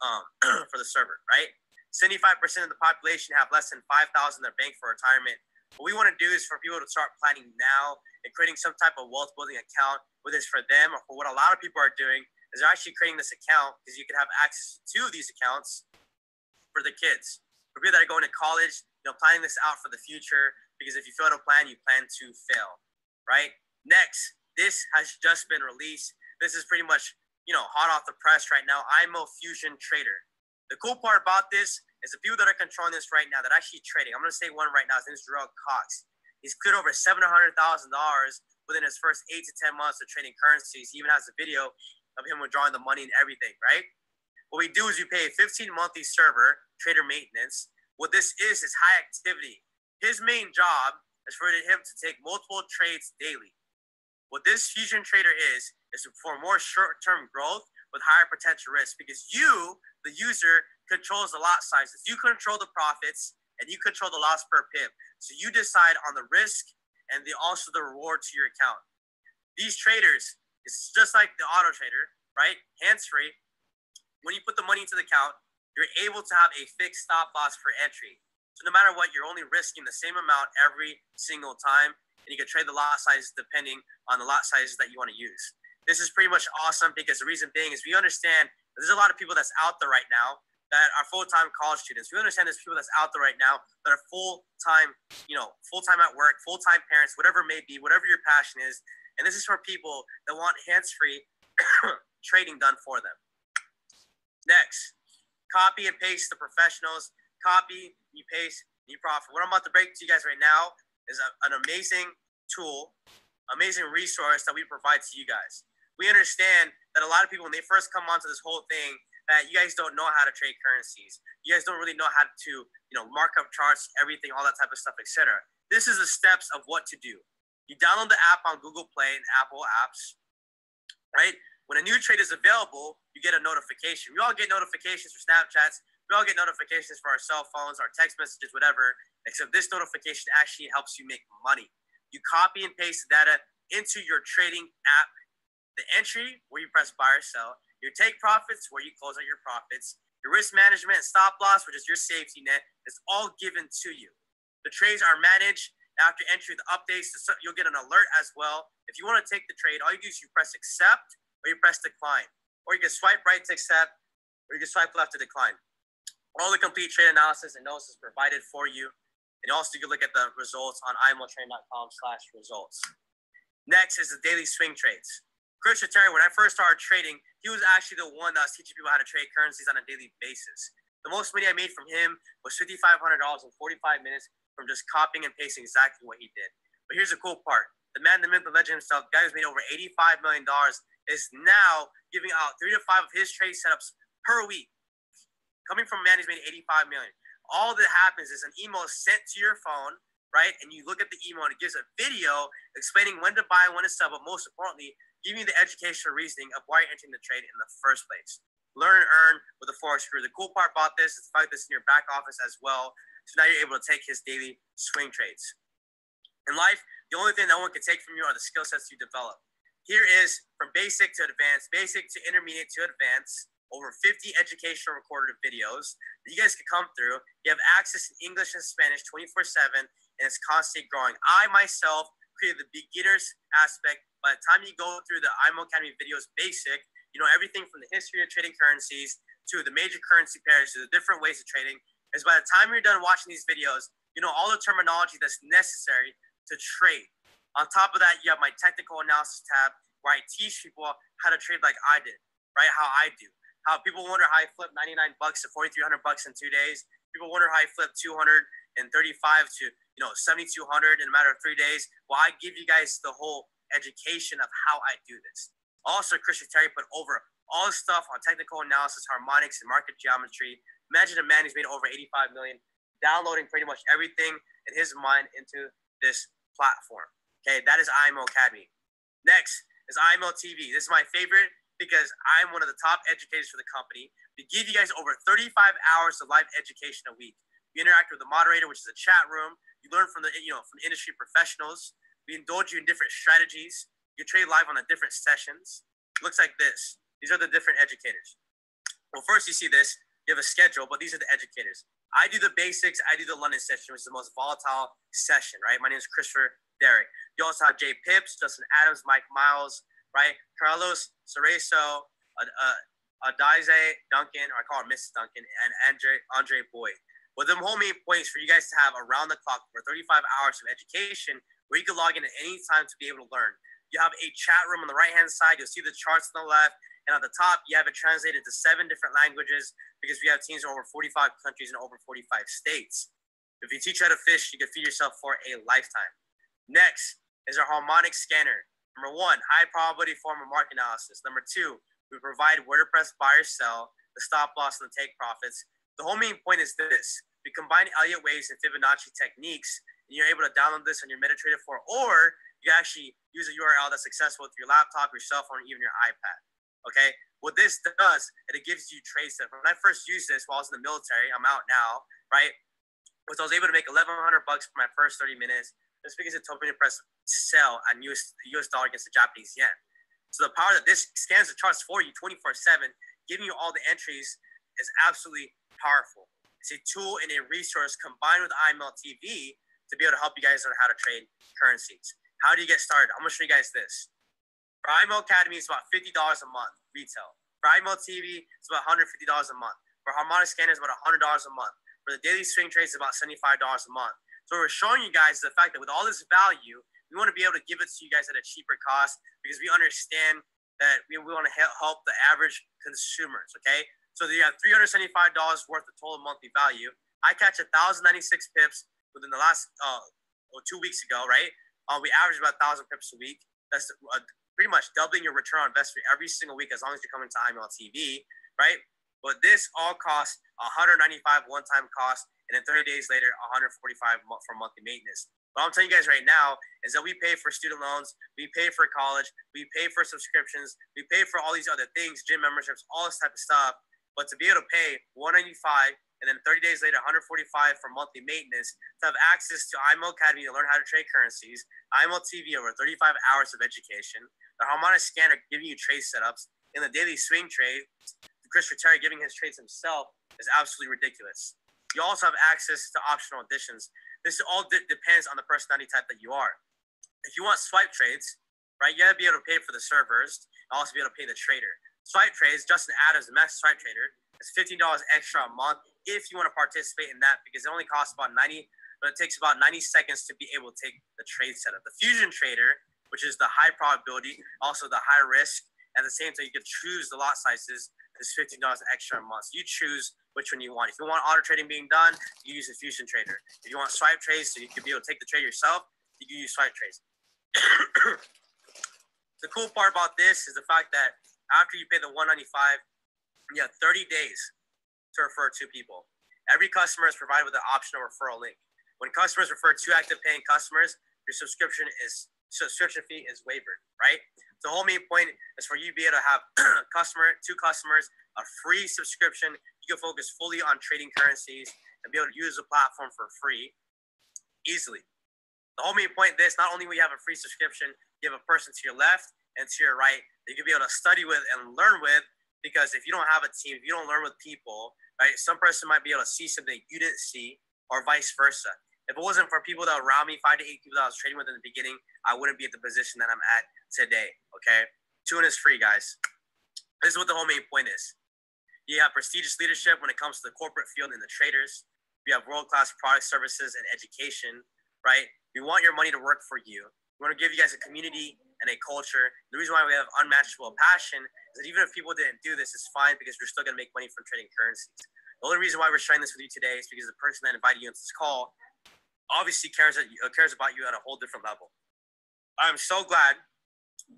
for the server, right? 75% of the population have less than $5,000 in their bank for retirement. What we want to do is for people to start planning now and creating some type of wealth building account, whether it's for them or for what a lot of people are doing, is they're actually creating this account because you can have access to these accounts for the kids. For people that are going to college, planning this out for the future, because if you fail to plan, you plan to fail, right? Next, this has just been released. This is pretty much, hot off the press right now. IMO Fusion Trader. The cool part about this is the people that are controlling this right now that are actually trading. I'm going to say one right now. His name is Jarrell Cox. He's cleared over $700,000 within his first 8 to 10 months of trading currencies. He even has a video of him withdrawing the money and everything, right? What we do is we pay a 15 monthly server, trader maintenance. What this is high activity. His main job is for him to take multiple trades daily. What this Fusion Trader is for more short-term growth with higher potential risk, because you, the user, controls the lot sizes. You control the profits and you control the loss per pip. So you decide on the risk and also the reward to your account. These traders, it's just like the auto trader, right? Hands-free. When you put the money into the account, you're able to have a fixed stop loss for entry. So no matter what, you're only risking the same amount every single time, and you can trade the lot sizes depending on the lot sizes that you want to use. This is pretty much awesome because the reason being is we understand there's a lot of people that's out there right now that are full-time college students. We understand there's people that's out there right now that are full-time at work, full-time parents, whatever it may be, whatever your passion is. And this is for people that want hands-free trading done for them. Next, Copy and paste the professionals. Copy, you paste, you profit. What I'm about to break to you guys right now is an amazing tool, amazing resource that we provide to you guys. We understand that a lot of people, when they first come onto this whole thing, that you guys don't know how to trade currencies. You guys don't really know how to, mark up charts, everything, all that type of stuff, etc. This is the steps of what to do. You download the app on Google Play and Apple apps, right? When a new trade is available, you get a notification. We all get notifications for Snapchats. We all get notifications for our cell phones, our text messages, whatever, except this notification actually helps you make money. You copy and paste the data into your trading app. The entry, where you press buy or sell. Your take profits, where you close out your profits. Your risk management and stop loss, which is your safety net, is all given to you. The trades are managed. After entry, the updates, you'll get an alert as well. If you want to take the trade, all you do is you press accept or you press decline. Or you can swipe right to accept or you can swipe left to decline. All the complete trade analysis and notes is provided for you. And also you can look at the results on imotrain.com/results. Next is the daily swing trades. Christian Terry, when I first started trading, he was actually the one that was teaching people how to trade currencies on a daily basis. The most money I made from him was $5,500 in 45 minutes from just copying and pasting exactly what he did. But here's the cool part. The man, the myth, the legend himself, the guy who's made over $85 million, is now giving out 3 to 5 of his trade setups per week. Coming from a man who's made $85 million. All that happens is an email is sent to your phone, right? And you look at the email and it gives a video explaining when to buy and when to sell, but most importantly, giving you the educational reasoning of why you're entering the trade in the first place. Learn and earn with the Forex Guru. The cool part about this is the fact this in your back office as well. So now you're able to take his daily swing trades. In life, the only thing no one can take from you are the skill sets you develop. Here is from basic to advanced, basic to intermediate to advanced, over 50 educational recorded videos that you guys can come through. You have access to English and Spanish 24/7, and it's constantly growing. I myself created the beginners aspect. By the time you go through the IMO Academy videos basic, you know everything from the history of trading currencies to the major currency pairs to the different ways of trading. Is by the time you're done watching these videos, you know all the terminology that's necessary to trade. On top of that, you have my technical analysis tab where I teach people how to trade like I did, right? How I do. How people wonder how I flipped $99 to $4,300 in 2 days. People wonder how I flipped 235 to $7,200 in a matter of 3 days. Well, I give you guys the whole education of how I do this. Also, Christian Terry put over all this stuff on technical analysis, harmonics, and market geometry. Imagine a man who's made over 85 million downloading pretty much everything in his mind into this platform. Okay, that is IMO Academy. Next is IMO TV. This is my favorite because I'm one of the top educators for the company. We give you guys over 35 hours of live education a week. You interact with the moderator, which is a chat room. You learn from the industry professionals. We indulge you in different strategies. You trade live on the different sessions. Looks like this. These are the different educators. Well, first you see this. You have a schedule, but these are the educators. I do the basics. I do the London session, which is the most volatile session, right? My name is Christopher Derrick. You also have Jay Pips, Justin Adams, Mike Miles, right? Carlos Cerezo, Adize Duncan, or I call her Mrs. Duncan, and Andre Boyd. Well, the whole main point is for you guys to have around the clock for 35 hours of education where you can log in at any time to be able to learn. You have a chat room on the right-hand side. You'll see the charts on the left. And on the top, you have it translated to 7 different languages because we have teams in over 45 countries and over 45 states. If you teach how to fish, you can feed yourself for a lifetime. Next is our harmonic scanner. Number 1, high probability form of market analysis. Number 2, we provide where to press buy or sell, the stop loss, and the take profits. The whole main point is this. We combine Elliott waves and Fibonacci techniques, and you're able to download this on your MetaTrader 4, or you actually use a URL that's accessible with your laptop, your cell phone, or even your iPad. Okay, what this does, it gives you trades. When I first used this while I was in the military, I'm out now, right? Was I was able to make $1,100 for my first 30 minutes just because it told me to press sell on the US dollar against the Japanese yen. So the power that this scans the charts for you 24/7, giving you all the entries, is absolutely powerful. It's a tool and a resource combined with IML TV to be able to help you guys learn how to trade currencies. How do you get started? I'm going to show you guys this. For IMO Academy, it's about $50 a month retail. For IMO TV, it's about $150 a month. For Harmonic Scanner, it's about $100 a month. For the daily swing trades, it's about $75 a month. So what we're showing you guys is the fact that with all this value, we want to be able to give it to you guys at a cheaper cost because we understand that we want to help the average consumers, okay? So you have $375 worth of total monthly value. I catch 1,096 pips within the last 2 weeks ago, right? We average about 1,000 pips a week. That's pretty much doubling your return on investment every single week as long as you're coming to IML TV, right? But this all costs $195 one-time cost, and then 30 days later, $145 for monthly maintenance. What I'm telling you guys right now is that we pay for student loans, we pay for college, we pay for subscriptions, we pay for all these other things, gym memberships, all this type of stuff. But to be able to pay $195 and then 30 days later, $145 for monthly maintenance, to have access to IMO Academy to learn how to trade currencies, IMO TV over 35 hours of education, the harmonic scanner giving you trade setups, and the daily swing trade, Chris Terry giving his trades himself is absolutely ridiculous. You also have access to optional additions. This all depends on the personality type that you are. If you want swipe trades, right, you gotta be able to pay for the servers and also be able to pay the trader. Swipe trades, Justin Adams, the master swipe trader, is $15 extra a month if you want to participate in that, because it only costs about 90, but it takes about 90 seconds to be able to take the trade setup. The fusion trader, which is the high probability, also the high risk, at the same time you can choose the lot sizes, is $15 extra a month. So you choose which one you want. If you want auto trading being done, you use a fusion trader. If you want swipe trades, so you can be able to take the trade yourself, you can use swipe trades. The cool part about this is the fact that after you pay the $195, you have 30 days to refer 2 people. Every customer is provided with an optional referral link. When customers refer 2 active paying customers, your subscription fee is waived, right? The whole main point is for you to be able to have 2 customers, a free subscription. You can focus fully on trading currencies and be able to use the platform for free easily. The whole main point of this, not only will you have a free subscription, you have a person to your left and to your right that you can be able to study with and learn with, because if you don't have a team, if you don't learn with people, right, some person might be able to see something you didn't see, or vice versa. If it wasn't for people that were around me, 5 to 8 people that I was trading with in the beginning, I wouldn't be at the position that I'm at today, okay? Tune is free, guys. This is what the whole main point is. You have prestigious leadership when it comes to the corporate field and the traders. You have world-class product services and education, right? We want your money to work for you. We want to give you guys a community and a culture. The reason why we have unmatchable passion is that even if people didn't do this, it's fine, because we're still going to make money from trading currencies. The only reason why we're sharing this with you today is because the person that invited you into this call obviously cares about you at a whole different level. I'm so glad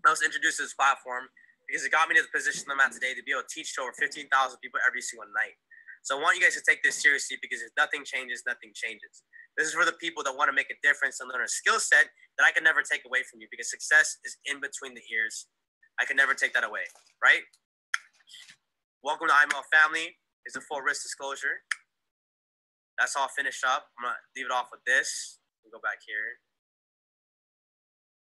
I was introduced to this platform, because it got me to the position I'm at today to be able to teach to over 15,000 people every single night. So I want you guys to take this seriously, because if nothing changes, nothing changes. This is for the people that want to make a difference and learn a skill set that I can never take away from you, because success is in between the ears. I can never take that away, right? Welcome to IML family. It's a full risk disclosure. That's all finished up. I'm going to leave it off with this. We'll go back here.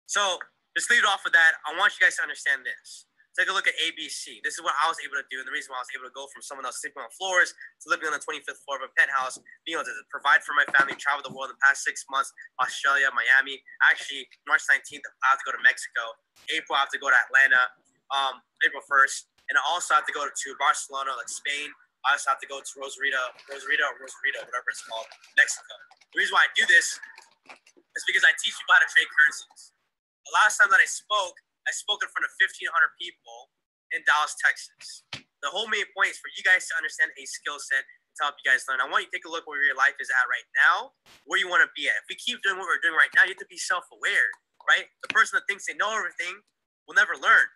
So just leave it off with that. I want you guys to understand this. Take a look at ABC. This is what I was able to do, and the reason why I was able to go from someone else sleeping on floors to living on the 25th floor of a penthouse, being able to provide for my family, travel the world in the past 6 months, Australia, Miami. Actually, March 19th, I have to go to Mexico. April, I have to go to Atlanta, April 1st. And I also have to go to Barcelona, like Spain. I also have to go to Rosarito, whatever it's called, Mexico. The reason why I do this is because I teach people how to trade currencies. The last time that I spoke in front of 1,500 people in Dallas, Texas. The whole main point is for you guys to understand a skill set to help you guys learn. I want you to take a look where your life is at right now, where you want to be at. If we keep doing what we're doing right now, you have to be self-aware, right? The person that thinks they know everything will never learn.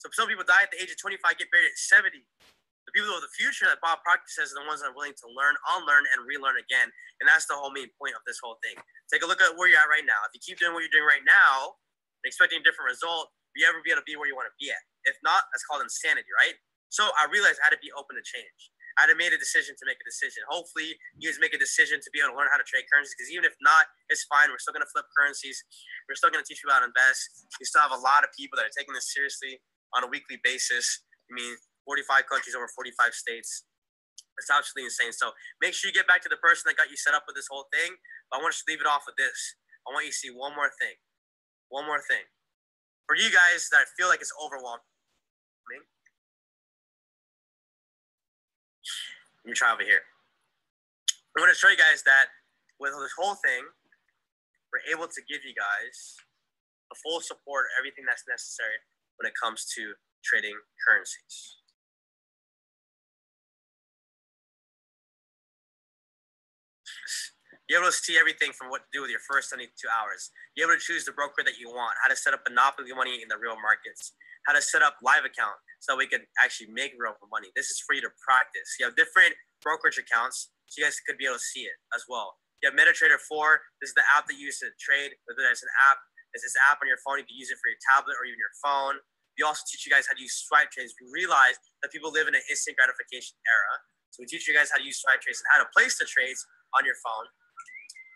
So some people die at the age of 25, get buried at 70. The people of the future that Bob Proctor says are the ones that are willing to learn, unlearn, and relearn again. And that's the whole main point of this whole thing. Take a look at where you're at right now. If you keep doing what you're doing right now, expecting a different result, will you ever be able to be where you want to be at? If not, that's called insanity, right? So I realized I had to be open to change. I had made a decision to make a decision. Hopefully, you guys make a decision to be able to learn how to trade currencies, because even if not, it's fine. We're still going to flip currencies. We're still going to teach people how to invest. We still have a lot of people that are taking this seriously on a weekly basis. I mean, 45 countries over 45 states. It's absolutely insane. So make sure you get back to the person that got you set up with this whole thing. But I want you to leave it off with this. I want you to see one more thing. One more thing. For you guys that feel like it's overwhelming, let me try over here. I want to show you guys that with this whole thing, we're able to give you guys the full support, everything that's necessary when it comes to trading currencies. You're able to see everything from what to do with your first 72 hours. You're able to choose the broker that you want, how to set up monopoly money in the real markets, how to set up live account so we can actually make real money. This is for you to practice. You have different brokerage accounts, so you guys could be able to see it as well. You have MetaTrader 4. This is the app that you use to trade. Whether it's an app, it's this app on your phone. You can use it for your tablet or even your phone. We also teach you guys how to use swipe trades. We realize that people live in an instant gratification era. So we teach you guys how to use swipe trades and how to place the trades on your phone.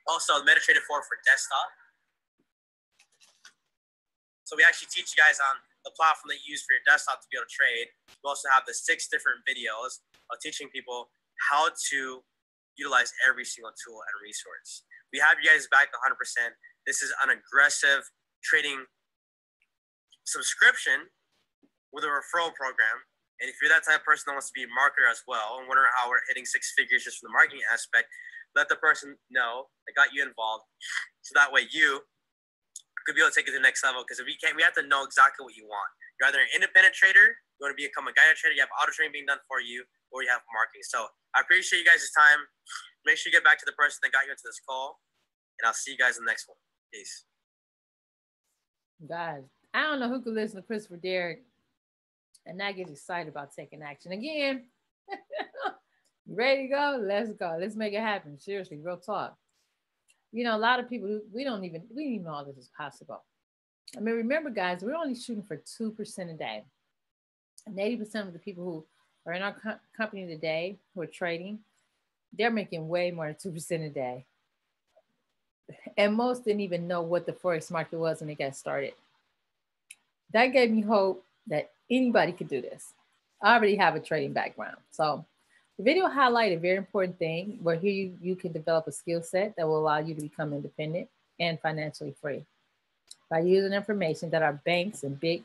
Also, MetaTrader 4 for desktop. So we actually teach you guys on the platform that you use for your desktop to be able to trade. We also have the 6 different videos of teaching people how to utilize every single tool and resource. We have you guys back 100%. This is an aggressive trading subscription with a referral program. And if you're that type of person that wants to be a marketer as well and wondering how we're hitting 6 figures just from the marketing aspect, let the person know that got you involved, so that way you could be able to take it to the next level. Because if we have to know exactly what you want. You're either an independent trader, you want to become a guided trader, you have auto trading being done for you, or you have marketing. So I appreciate you guys' time. Make sure you get back to the person that got you into this call, and I'll see you guys in the next one. Peace. Guys, I don't know who could listen to Christopher Derrick and not get excited about taking action. Again, ready to go? Let's go. Let's make it happen. Seriously, real talk. You know, a lot of people, we didn't even know this is possible. I mean, remember, guys, we're only shooting for 2% a day. And 80% of the people who are in our company today who are trading, they're making way more than 2% a day. And most didn't even know what the Forex market was when they got started. That gave me hope that anybody could do this. I already have a trading background. So the video highlighted a very important thing where here you can develop a skill set that will allow you to become independent and financially free by using information that our banks and big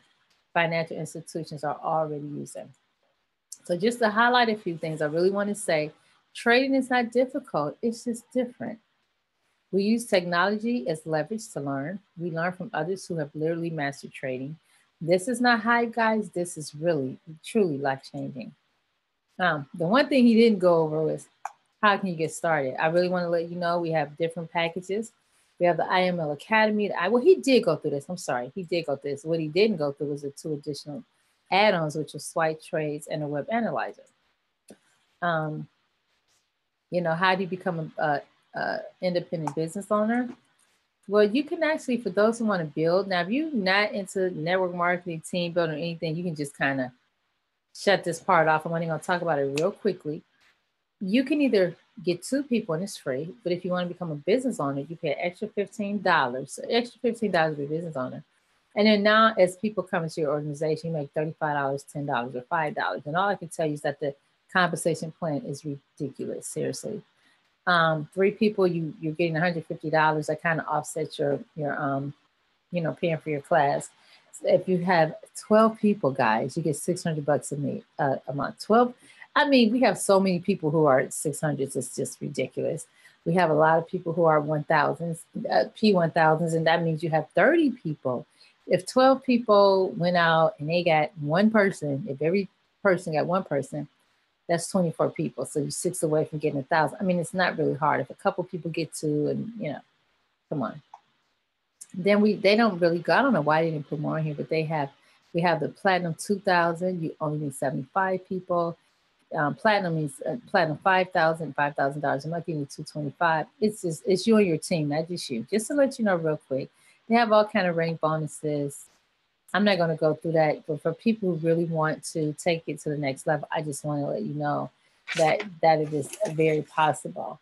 financial institutions are already using. So just to highlight a few things, I really want to say trading is not difficult. It's just different. We use technology as leverage to learn. We learn from others who have literally mastered trading. This is not hype, guys. This is really, truly life-changing. The one thing he didn't go over was how can you get started? I really want to let you know we have different packages. We have the IML Academy. Well, he did go through this. I'm sorry. He did go through this. What he didn't go through was the 2 additional add-ons, which are swipe trades and a web analyzer. You know, how do you become a independent business owner? Well, you can actually, for those who want to build, now if you're not into network marketing, team building, or anything, you can just kind of shut this part off. I'm only going to talk about it real quickly. You can either get 2 people and it's free, but if you want to become a business owner, you pay an extra $15. So extra $15 to be a business owner. And then now as people come into your organization, you make $35, $10, or $5. And all I can tell you is that the compensation plan is ridiculous, seriously. 3 people, you're getting $150. That kind of offsets your you know, paying for your class. So if you have 12 people, guys, you get $600 a month. 12. I mean, we have so many people who are 600s. It's just ridiculous. We have a lot of people who are 1,000s, P1000s, and that means you have 30 people. If 12 people went out and they got 1 person, if every person got 1 person, that's 24 people. So you're 6 away from getting 1,000. I mean, it's not really hard. If a couple people get 2 and, you know, come on. Then they don't really go. I don't know why they didn't put more in here, but we have the Platinum 2000. You only need 75 people. Platinum means Platinum 5,000, $5,000 a month. You need 225. It's you and your team, not just you. Just to let you know real quick, they have all kind of rank bonuses. I'm not going to go through that, but for people who really want to take it to the next level, I just want to let you know that it is very possible.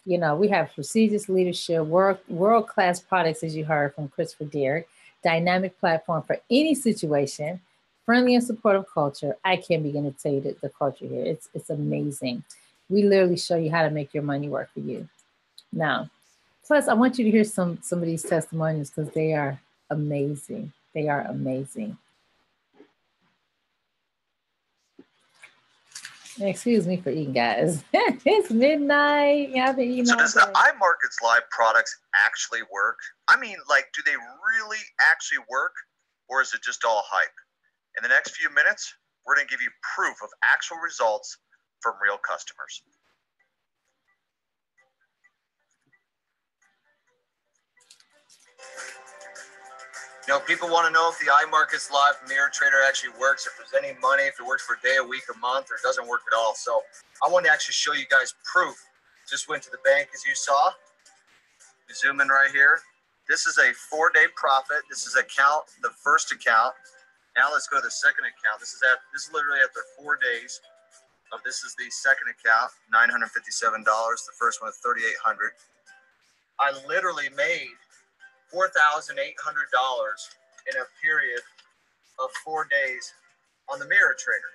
You know, we have prestigious leadership, world-class products, as you heard from Christopher Derrick, dynamic platform for any situation, friendly and supportive culture. I can't begin to tell you the culture here. It's amazing. We literally show you how to make your money work for you. Now, plus, I want you to hear some of these testimonials because they are amazing. They are amazing. Excuse me for eating, guys. It's midnight. Yeah, I've been eating. So does the iMarkets Live products actually work? I mean, like, do they really actually work, or is it just all hype? In the next few minutes, we're going to give you proof of actual results from real customers. You know, people want to know if the iMarket's live mirror trader actually works, if there's any money, if it works for a day, a week, a month, or it doesn't work at all. So I want to actually show you guys proof. Just went to the bank, as you saw. Zoom in right here. This is a 4-day profit. This is account, the first account. Now let's go to the second account. This is literally after 4 days. This is the second account, $957. The first one is $3,800. I literally made $4,800 in a period of 4 days on the mirror trader.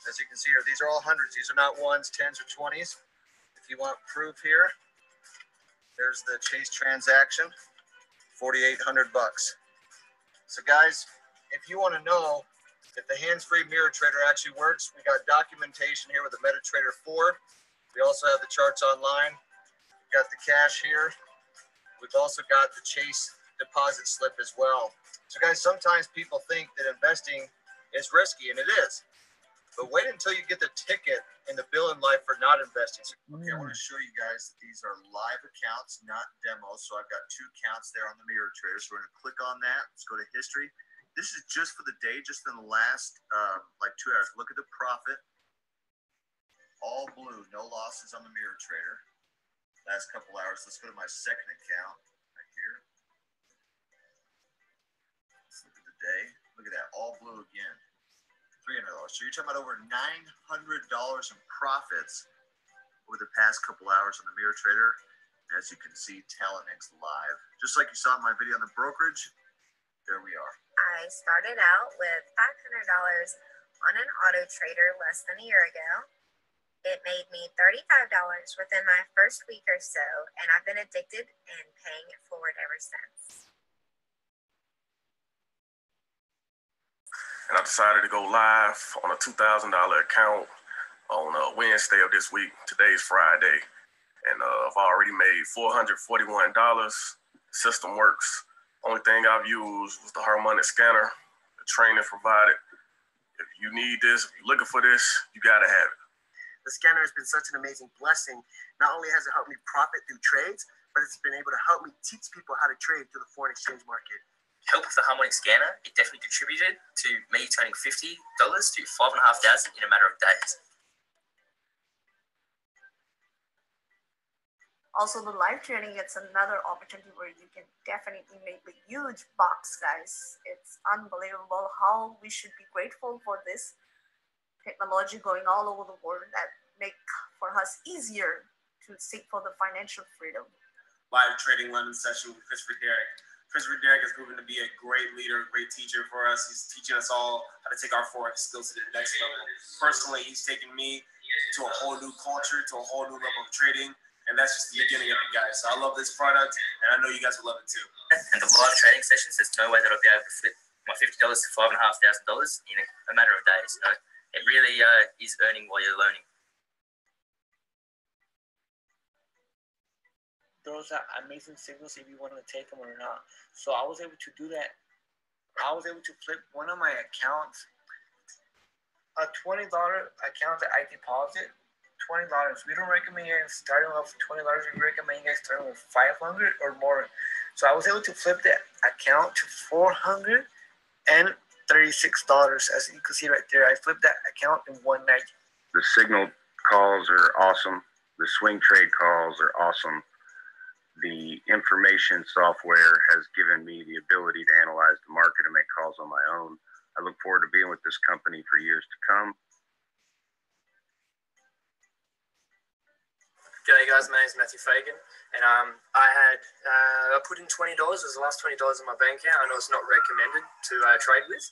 As you can see here, these are all hundreds. These are not ones, tens, or 20s. If you want proof here, there's the Chase transaction, $4,800. So guys, if you want to know if the hands-free mirror trader actually works, we got documentation here with the MetaTrader 4. We also have the charts online. We've got the cash here. We've also got the Chase deposit slip as well. So guys, sometimes people think that investing is risky, and it is. But wait until you get the ticket and the bill in life for not investing. Okay, I want to show you guys that these are live accounts, not demos. So I've got 2 accounts there on the mirror trader. So we're going to click on that. Let's go to history. This is just for the day, just in the last like 2 hours. Look at the profit. All blue, no losses on the mirror trader. Last couple hours. Let's go to my second account right here. Let's look at the day. Look at that, all blue again. $300. So you're talking about over $900 in profits over the past couple hours on the mirror trader. As you can see, Talenx live. Just like you saw in my video on the brokerage, there we are. I started out with $500 on an auto trader less than a year ago. It made me $35 within my first week or so, and I've been addicted and paying it forward ever since. And I decided to go live on a $2,000 account on Wednesday of this week. Today's Friday. And I've already made $441. System works. Only thing I've used was the harmonic scanner, the training provided. If you need this, if you're looking for this, you gotta have it. The scanner has been such an amazing blessing. Not only has it helped me profit through trades, but it's been able to help me teach people how to trade through the foreign exchange market. Help with the harmonic scanner, it definitely contributed to me turning $50 to $5,500 in a matter of days. Also, the live trading, it's another opportunity where you can definitely make a huge bucks, guys. It's unbelievable how we should be grateful for this technology going all over the world that make for us easier to seek for the financial freedom. Live trading London session with Christopher Derrick. Christopher Derrick has proven to be a great leader, a great teacher for us. He's teaching us all how to take our Forex skills to the next level. Personally, he's taken me to a whole new culture, to a whole new level of trading. And that's just the beginning of it, guys. So I love this product, and I know you guys will love it too. And the live trading sessions, there's no way that I'll be able to flip my $50 to $5,500 in a matter of days. You know, it really is earning while you're learning. Those are amazing signals if you want to take them or not. So I was able to do that. I was able to flip one of my accounts, a $20 account that I deposit. $20. We don't recommend you guys starting off with $20. We recommend you guys starting with $500 or more. So I was able to flip that account to $436. As you can see right there, I flipped that account in one night. The signal calls are awesome. The swing trade calls are awesome. The information software has given me the ability to analyze the market and make calls on my own. I look forward to being with this company for years to come. G'day guys, my name's Matthew Fagan, and I put in $20. It was the last $20 in my bank account. I know it's not recommended to trade with,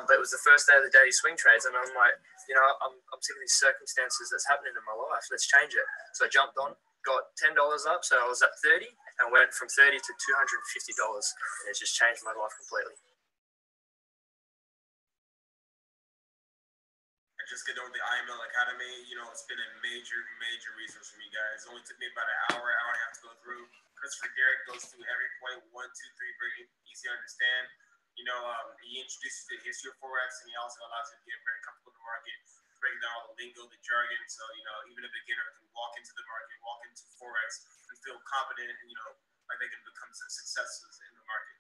but it was the first day of the daily swing trades, and I'm like, you know, I'm sick of these circumstances that's happening in my life. Let's change it. So I jumped on, got $10 up, so I was at 30, and went from 30 to $250. And it's just changed my life completely. Just get over the IML Academy. You know, it's been a major resource for me, guys. It only took me about an hour and a half to go through. Christopher Derrick goes through every point, 1, 2, 3, very easy to understand. You know, he introduces the history of Forex, and he also allows you to get very comfortable in the market, breaking down all the lingo, the jargon. So, you know, even a beginner can walk into the market, walk into Forex, and feel confident and, you know, they can become successes in the market.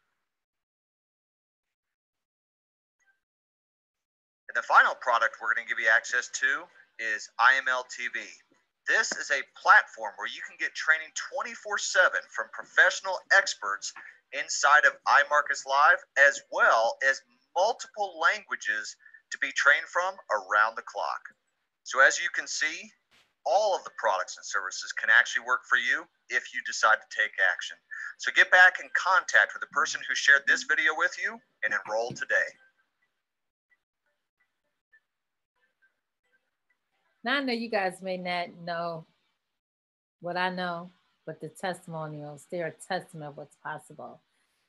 And the final product we're going to give you access to is IML TV. This is a platform where you can get training 24/7 from professional experts inside of iMarkets Live, as well as multiple languages to be trained from around the clock. So as you can see, all of the products and services can actually work for you if you decide to take action. So get back in contact with the person who shared this video with you and enroll today. Now I know you guys may not know what I know, but the testimonials, they're a testament of what's possible.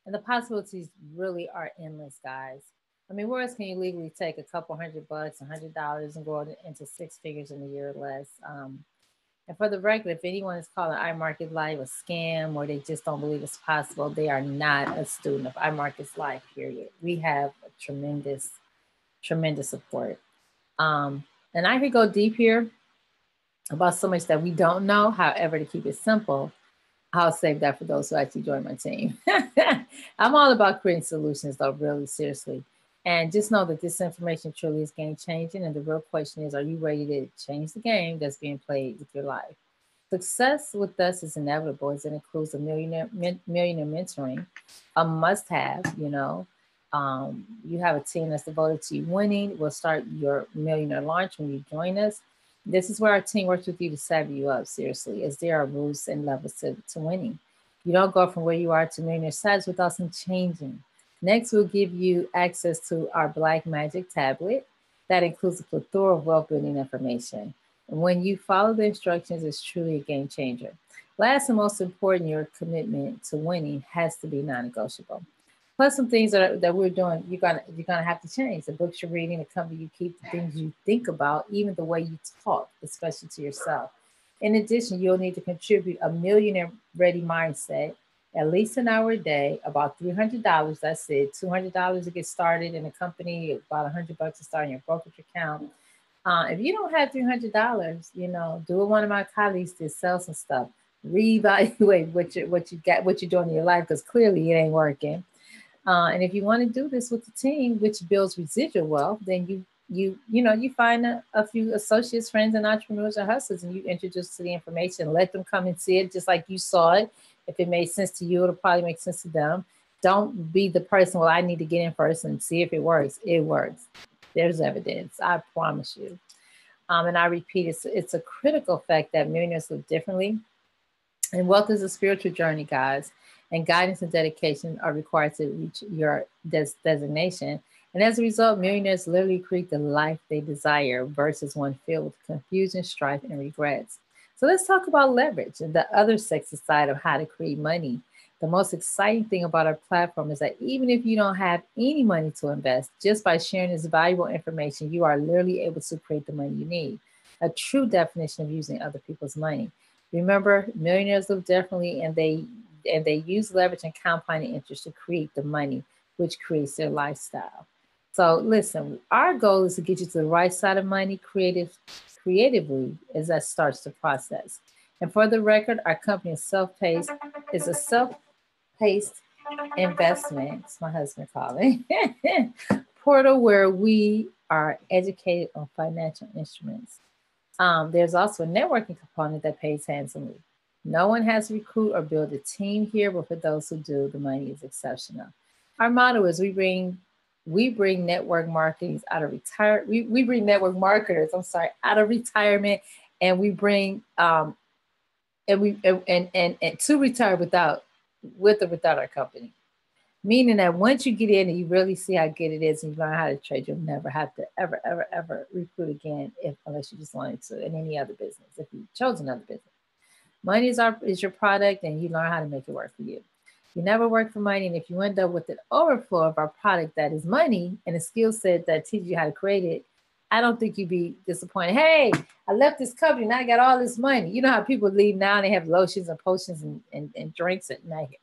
And the possibilities really are endless, guys. I mean, where else can you legally take a couple $100, $100 and go into six figures in a year or less? And for the record, if anyone is calling iMarkets Live a scam or they just don't believe it's possible, they are not a student of iMarkets Live, period. We have a tremendous, tremendous support. And I could go deep here about so much that we don't know. However, to keep it simple, I'll save that for those who actually join my team. I'm all about creating solutions, though, really seriously. And just know that this information truly is game changing. And the real question is, are you ready to change the game that's being played with your life? Success with us is inevitable, as it includes a millionaire mentoring, a must have, you know. You have a team that's devoted to you winning. We'll start your millionaire launch when you join us. This is where our team works with you to savvy you up, seriously, as there are rules and levels to winning. You don't go from where you are to millionaire status without some changing. Next, we'll give you access to our Black Magic tablet that includes a plethora of wealth building information. And when you follow the instructions, it's truly a game changer. Last and most important, your commitment to winning has to be non-negotiable. Plus, some things that we're doing, you're gonna have to change. The books you're reading, the company you keep, the things you think about, even the way you talk, especially to yourself. In addition, you'll need to contribute a millionaire-ready mindset, at least an hour a day, about $300. That's it. $200 to get started in a company, about $100 to start in your brokerage account. If you don't have $300, you know, do what one of my colleagues did, sell some stuff, reevaluate what you're doing in your life, because clearly it ain't working. And if you want to do this with the team, which builds residual wealth, then you find a few associates, friends, and entrepreneurs and hustlers, and you introduce to the information. Let them come and see it just like you saw it. If it made sense to you, it'll probably make sense to them. Don't be the person, well, I need to get in first and see if it works. It works. There's evidence. I promise you. And I repeat, it's a critical fact that millionaires live differently. And wealth is a spiritual journey, guys. And guidance and dedication are required to reach your designation. And as a result, millionaires literally create the life they desire versus one filled with confusion, strife, and regrets. So let's talk about leverage and the other sexy side of how to create money. The most exciting thing about our platform is that even if you don't have any money to invest, just by sharing this valuable information, you are literally able to create the money you need. A true definition of using other people's money. Remember, millionaires live differently, and they use leverage and compounding interest to create the money, which creates their lifestyle. So listen, our goal is to get you to the right side of money creatively as that starts the process. And for the record, our company is a self-paced investment, it's my husband calling, portal where we are educated on financial instruments. There's also a networking component that pays handsomely. No one has to recruit or build a team here, but for those who do, the money is exceptional. Our motto is we bring network marketers out of retirement, and we bring and to retire with or without our company. Meaning that once you get in and you really see how good it is and you learn how to trade, you'll never have to ever recruit again unless you just wanted to in any other business, if you chose another business. Money is your product, and you learn how to make it work for you. You never work for money, and if you end up with an overflow of our product that is money and a skill set that teaches you how to create it, I don't think you'd be disappointed. Hey, I left this company and I got all this money. You know how people leave now and they have lotions and potions and drinks at night.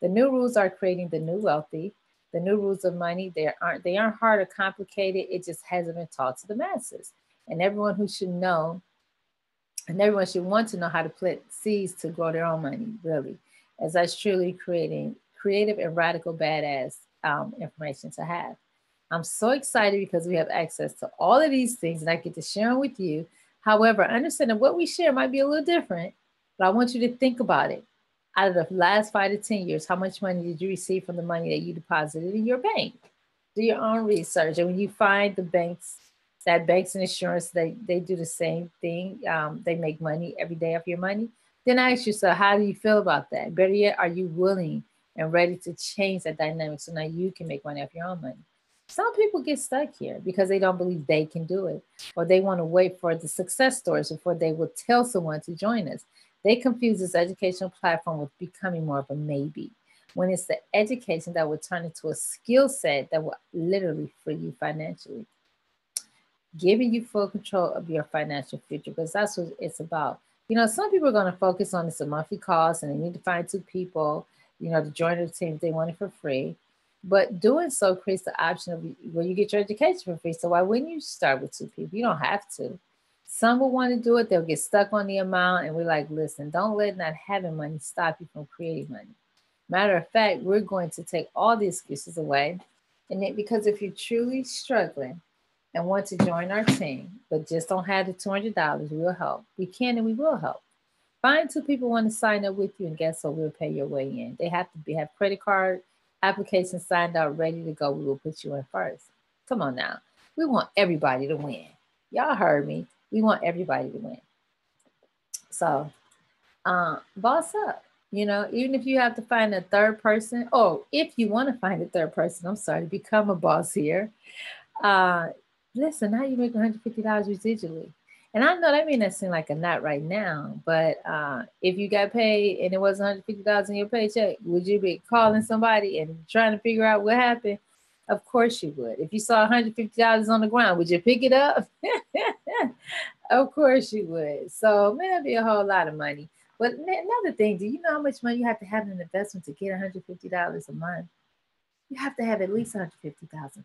The new rules are creating the new wealthy. The new rules of money, they aren't hard or complicated. It just hasn't been taught to the masses. And everyone who should know, and everyone should want to know how to plant seeds to grow their own money, really. as that's truly creating creative and radical badass information to have. I'm so excited because we have access to all of these things and I get to share them with you. However, understand that what we share might be a little different, but I want you to think about it. Out of the last 5 to 10 years, how much money did you receive from the money that you deposited in your bank? Do your own research. And when you find the banks, that banks and insurance, they do the same thing. They make money every day off your money. Then ask yourself, how do you feel about that? Better yet, are you willing and ready to change that dynamic so now you can make money off your own money? Some people get stuck here because they don't believe they can do it, or they want to wait for the success stories before they will tell someone to join us. They confuse this educational platform with becoming more of a maybe, when it's the education that will turn into a skill set that will literally free you financially, giving you full control of your financial future, because that's what it's about. You know, some people are going to focus on it's a monthly cost and they need to find 2 people, you know, to join the team if they want it for free. But doing so creates the option of where you get your education for free. So why wouldn't you start with 2 people? You don't have to. Some will want to do it. They'll get stuck on the amount. And we're like, listen, don't let not having money stop you from creating money. Matter of fact, we're going to take all the excuses away. And because if you're truly struggling and want to join our team, but just don't have the $200, we'll help. We can and we will help. Find 2 people who want to sign up with you, and guess what? We'll pay your way in. They have to have credit card applications signed out, ready to go. We will put you in first. Come on now. We want everybody to win. Y'all heard me. We want everybody to win. So, boss up. You know, even if you have to find a third person, or if you want to find a third person, I'm sorry, become a boss here. Listen, now you make $150 residually. And I know that may not seem like a not right now, but if you got paid and it was $150 in your paycheck, would you be calling somebody and trying to figure out what happened? Of course you would. If you saw $150 on the ground, would you pick it up? Of course you would. So may not be a whole lot of money. But another thing, do you know how much money you have to have in an investment to get $150 a month? You have to have at least $150,000.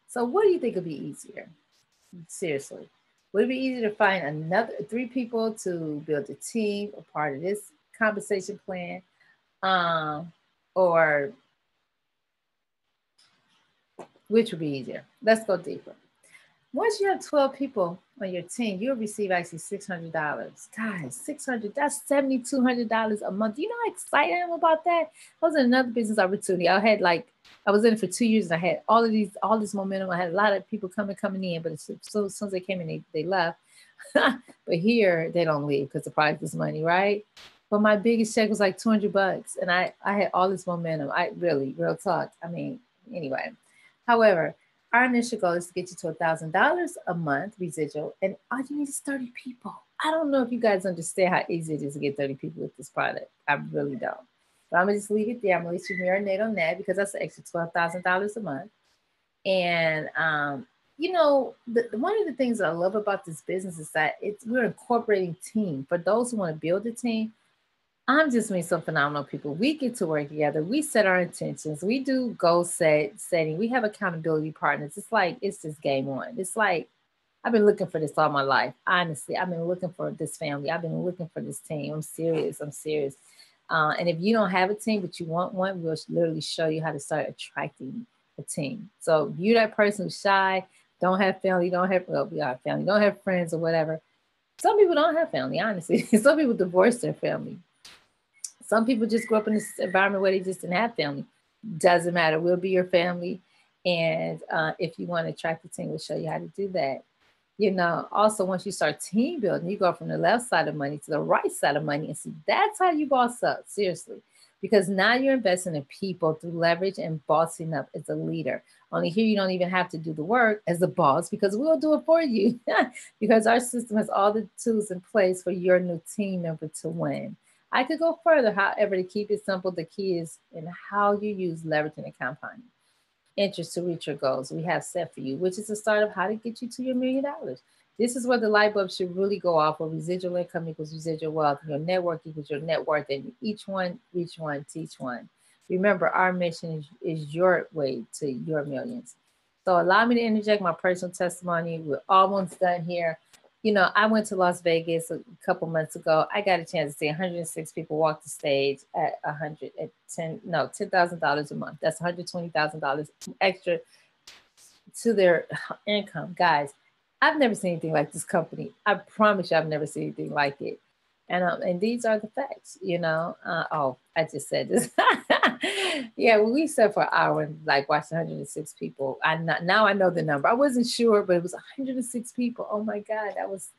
So what do you think would be easier? Seriously. Would it be easier to find another 3 people to build a team, a part of this compensation plan? Or which would be easier? Let's go deeper. Once you have 12 people on your team, you'll receive actually $600. Guys, $600, that's $7,200 a month. Do you know how excited I am about that? That was another business opportunity. I was in it for 2 years and I had all this momentum. I had a lot of people coming in, but as soon as they came in, they left. But here they don't leave because the product is money, right? But my biggest check was like $200 and I had all this momentum. Real talk. I mean, anyway, however, our initial goal is to get you to $1,000 a month residual, and all you need is 30 people. I don't know if you guys understand how easy it is to get 30 people with this product. I really don't. But I'm gonna just leave it there. I'm gonna let you marinate on that because that's an extra $12,000 a month. And you know, one of the things that I love about this business is that we're incorporating team. For those who want to build a team, I'm just meeting some phenomenal people. We get to work together. We set our intentions. We do goal setting. We have accountability partners. It's just game on. It's like, I've been looking for this all my life. Honestly, I've been looking for this family. I've been looking for this team. I'm serious. And if you don't have a team, but you want one, we'll literally show you how to start attracting a team. So if you're that person who's shy, don't have family, we are family, don't have friends or whatever. Some people don't have family, honestly. Some people divorce their family. Some people just grew up in this environment where they just didn't have family. Doesn't matter. We'll be your family. And if you want to attract a team, we'll show you how to do that. You know, also, once you start team building, you go from the left side of money to the right side of money. And see, that's how you boss up, seriously. Because now you're investing in people through leverage and bossing up as a leader. Only here, you don't even have to do the work as a boss because we'll do it for you. Because our system has all the tools in place for your new team member to win. I could go further. However, to keep it simple, the key is in how you use leverage and compounding interest to reach your goals we have set for you, which is the start of how to get you to your $1 million. This is where the light bulb should really go off, where residual income equals residual wealth, your network equals your net worth, and each one, reach one, teach one. Remember, our mission is your way to your millions. So allow me to interject my personal testimony. We're almost done here. you know, I went to Las Vegas a couple months ago. I got a chance to see 106 people walk the stage at $10,000 a month. That's $120,000 extra to their income. Guys, I've never seen anything like this company. I promise you, I've never seen anything like it. And these are the facts, you know. Oh, I just said this. Yeah, well, we sat for an hour and like watched 106 people. Now I know the number. I wasn't sure, but it was 106 people. Oh my God, that was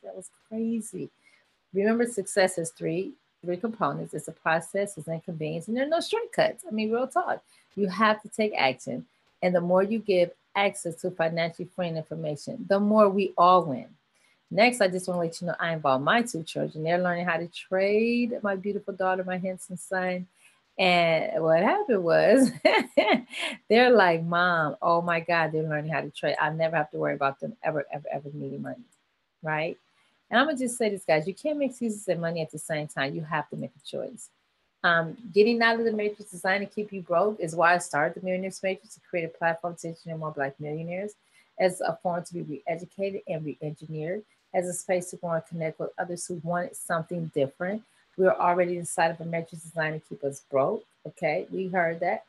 crazy. Remember, success has three components. It's a process, it's inconvenience, and there are no shortcuts. I mean, real talk. You have to take action. And the more you give access to financially friendly information, the more we all win. Next, I just want to let you know I involve my two children. They're learning how to trade. My beautiful daughter, my handsome son. And what happened was they're like, Mom, oh my God, they're learning how to trade. I never have to worry about them ever needing money. Right? And I'm going to just say this, guys, you can't make excuses and money at the same time. You have to make a choice. Getting out of the matrix designed to keep you broke is why I started the Millionaires Matrix, to create a platform to engineer more Black millionaires, as a form to be re-educated and re-engineered, as a space to go and connect with others who wanted something different. We're already inside of a matrix designed to keep us broke. Okay, we heard that.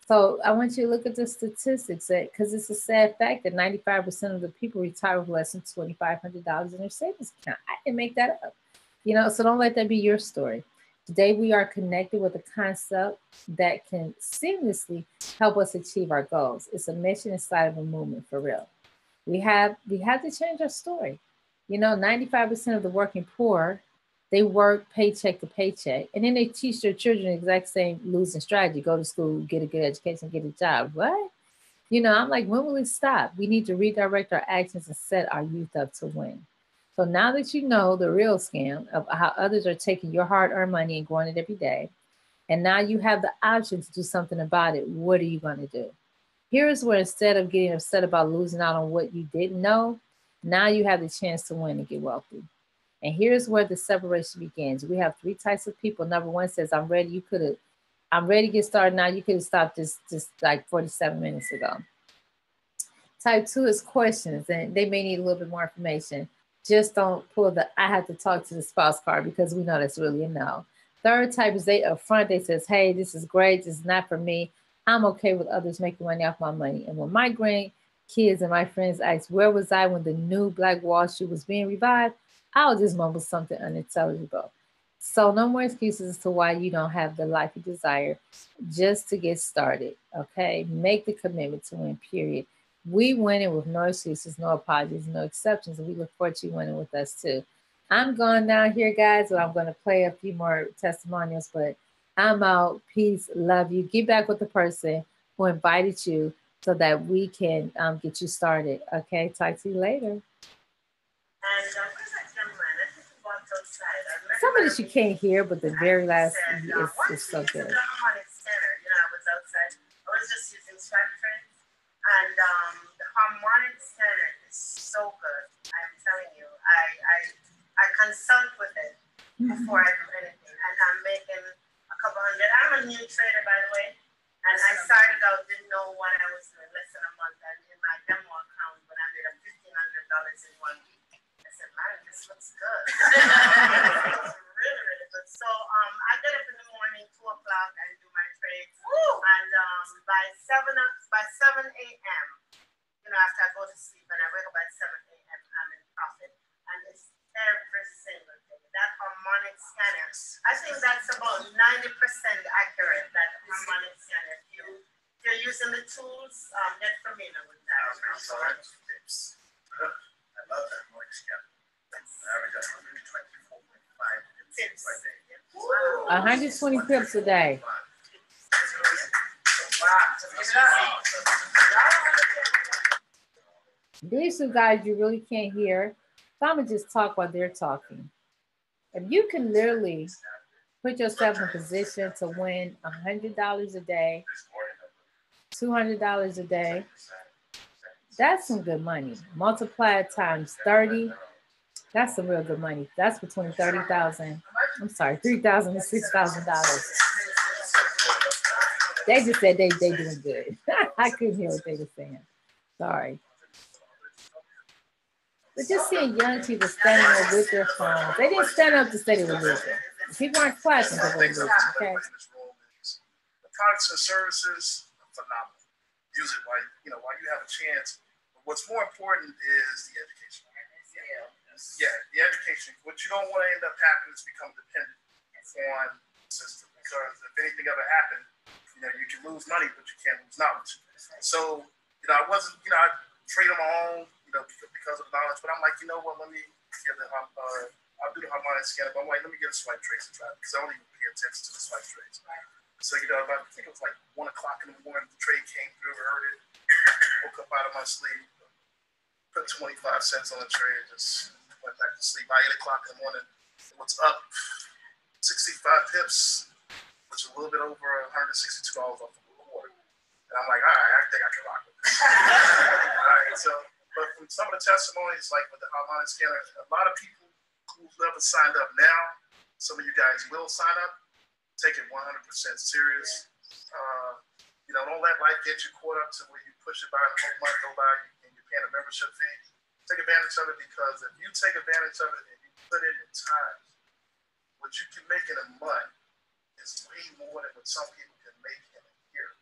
So I want you to look at the statistics, because it's a sad fact that 95% of the people retire with less than $2,500 in their savings account. I didn't make that up. You know, so don't let that be your story. Today, we are connected with a concept that can seamlessly help us achieve our goals. It's a mission inside of a movement, for real. We have to change our story. You know, 95% of the working poor, they work paycheck to paycheck. And then they teach their children the exact same losing strategy. Go to school, get a good education, get a job. What? You know, I'm like, when will it stop? We need to redirect our actions and set our youth up to win. So now that you know the real scam of how others are taking your hard-earned money and growing it every day, and now you have the option to do something about it, what are you going to do? Here's where, instead of getting upset about losing out on what you didn't know, now you have the chance to win and get wealthy. And here's where the separation begins. We have three types of people. Number one says, I'm ready. I'm ready to get started now. You could have stopped this just like 47 minutes ago. Type two is questions, and they may need a little bit more information. Just don't pull the I have to talk to the spouse card, because we know that's really a no. Third type is they upfront. They says, hey, this is great. This is not for me. I'm okay with others making money off my money. And when my grandkids and my friends ask, where was I when the new Black Wall Street was being revived? I'll just mumble something unintelligible. So no more excuses as to why you don't have the life you desire. Just to get started, okay? Make the commitment to win, period. We winning with no excuses, no apologies, no exceptions, and we look forward to you winning with us too. I'm going down here, guys, but I'm going to play a few more testimonials, but I'm out. Peace, love you. Get back with the person who invited you so that we can get you started, okay? Talk to you later. Some of this you can't hear, but the very last is so good. I was outside. I was just using Stratford, and the harmonic scanner is so good. I'm telling you, I consult with it before I do anything, and I'm making a couple hundred. I'm a new trader, by the way, and I started out, didn't know what I was doing, less than a month, and in my demo account, when I made $1,500 in 1 week, I said, man, this looks good. Really, really good. So I get up in the morning, 2 o'clock, and do my trades. And by 7 a.m., you know, after I go to sleep and I wake up at 7 a.m., I'm in profit. And it's every single day. That harmonic scanner, I think that's about 90% accurate, that harmonic scanner. If you're using the tools, get familiar with that. Tips. I love that harmonic scanner. I average 124.5 tips a day. 120 pips a day. These two guys you really can't hear. So I'm going to just talk while they're talking. If you can literally put yourself in a position to win $100 a day, $200 a day, that's some good money. Multiply it times 30. That's some real good money. That's between $3,000 and $6,000. They just said they doing good. I couldn't hear what they were saying. Sorry. But just seeing young people standing there with their phones, they didn't stand up to say they were losing. People aren't clapping because they were losing, okay? The products and services are phenomenal. Use it while you have a chance. But what's more important is the education. Yeah, the education. What you don't want to end up happening is become dependent on the system. Because if anything ever happened, you can lose money, but you can't lose knowledge. So, I wasn't, I trade on my own, because of the knowledge. But I'm like, you know what? Let me get I'll do the harmonic scanner. But I'm like, let me get a swipe trace and try it, because I don't even pay attention to the swipe trace. So, I think it was like 1 o'clock in the morning, the trade came through, heard it, woke up out of my sleep, put 25 cents on the trade, just went back to sleep. By 8 o'clock in the morning, it was up 65 pips, which is a little bit over $162 off the quarter. And I'm like, all right, I think I can rock with this. All right, so, but from some of the testimonies, like with the harmonic scanner, a lot of people who've never signed up now, some of you guys will sign up. Take it 100% serious. Don't let life get you caught up to where you push it by and the whole month go by and you're paying a membership fee. Take advantage of it, because if you take advantage of it and you put it in time, what you can make in a month is way more than what some people can make in a year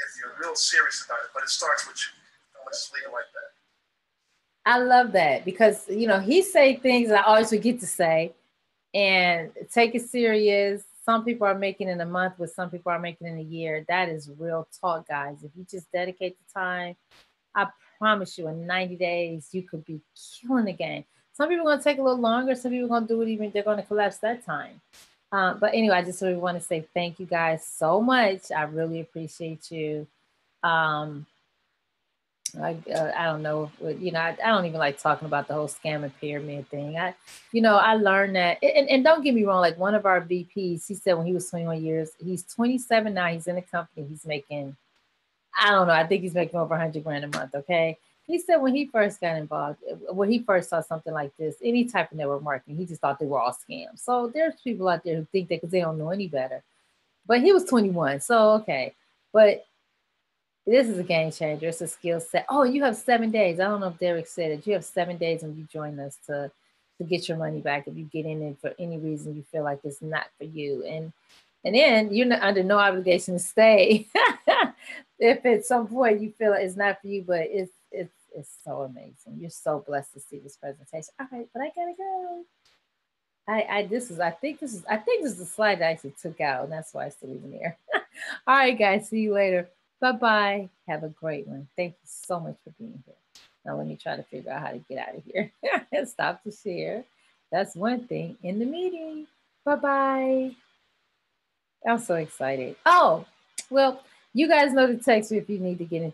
if you're real serious about it. But it starts with you. I'm going to just leave it like that. I love that, because, he say things I always forget to say, and take it serious. Some people are making in a month what some people are making in a year. That is real talk, guys. If you just dedicate the time, I promise you in 90 days, you could be killing the game. Some people are going to take a little longer. Some people are going to do it even, they're going to collapse that time. But anyway, I just really want to say thank you guys so much. I really appreciate you. I don't know, I don't even like talking about the whole scam and pyramid thing. I learned that, and don't get me wrong, like one of our VPs, he said when he was 21 years, he's 27 now, he's in a company, he's making, I don't know, I think he's making over 100 grand a month, okay? He said when he first got involved, when he first saw something like this, any type of network marketing, he just thought they were all scams. So there's people out there who think that because they don't know any better. But he was 21, so okay. But this is a game changer. It's a skill set. Oh, you have 7 days. I don't know if Derek said it. You have 7 days when you join us to get your money back if you get in it for any reason you feel like it's not for you. And then you're under no obligation to stay if at some point you feel like it's not for you. But it's so amazing. You're so blessed to see this presentation. All right, but I gotta go. I think this is the slide I actually took out, and that's why it's still even there. All right, guys. See you later. Bye-bye. Have a great one. Thank you so much for being here. Now let me try to figure out how to get out of here. Stop to share. That's one thing in the meeting. Bye-bye. I'm so excited. Oh, well, you guys know to text me if you need to get in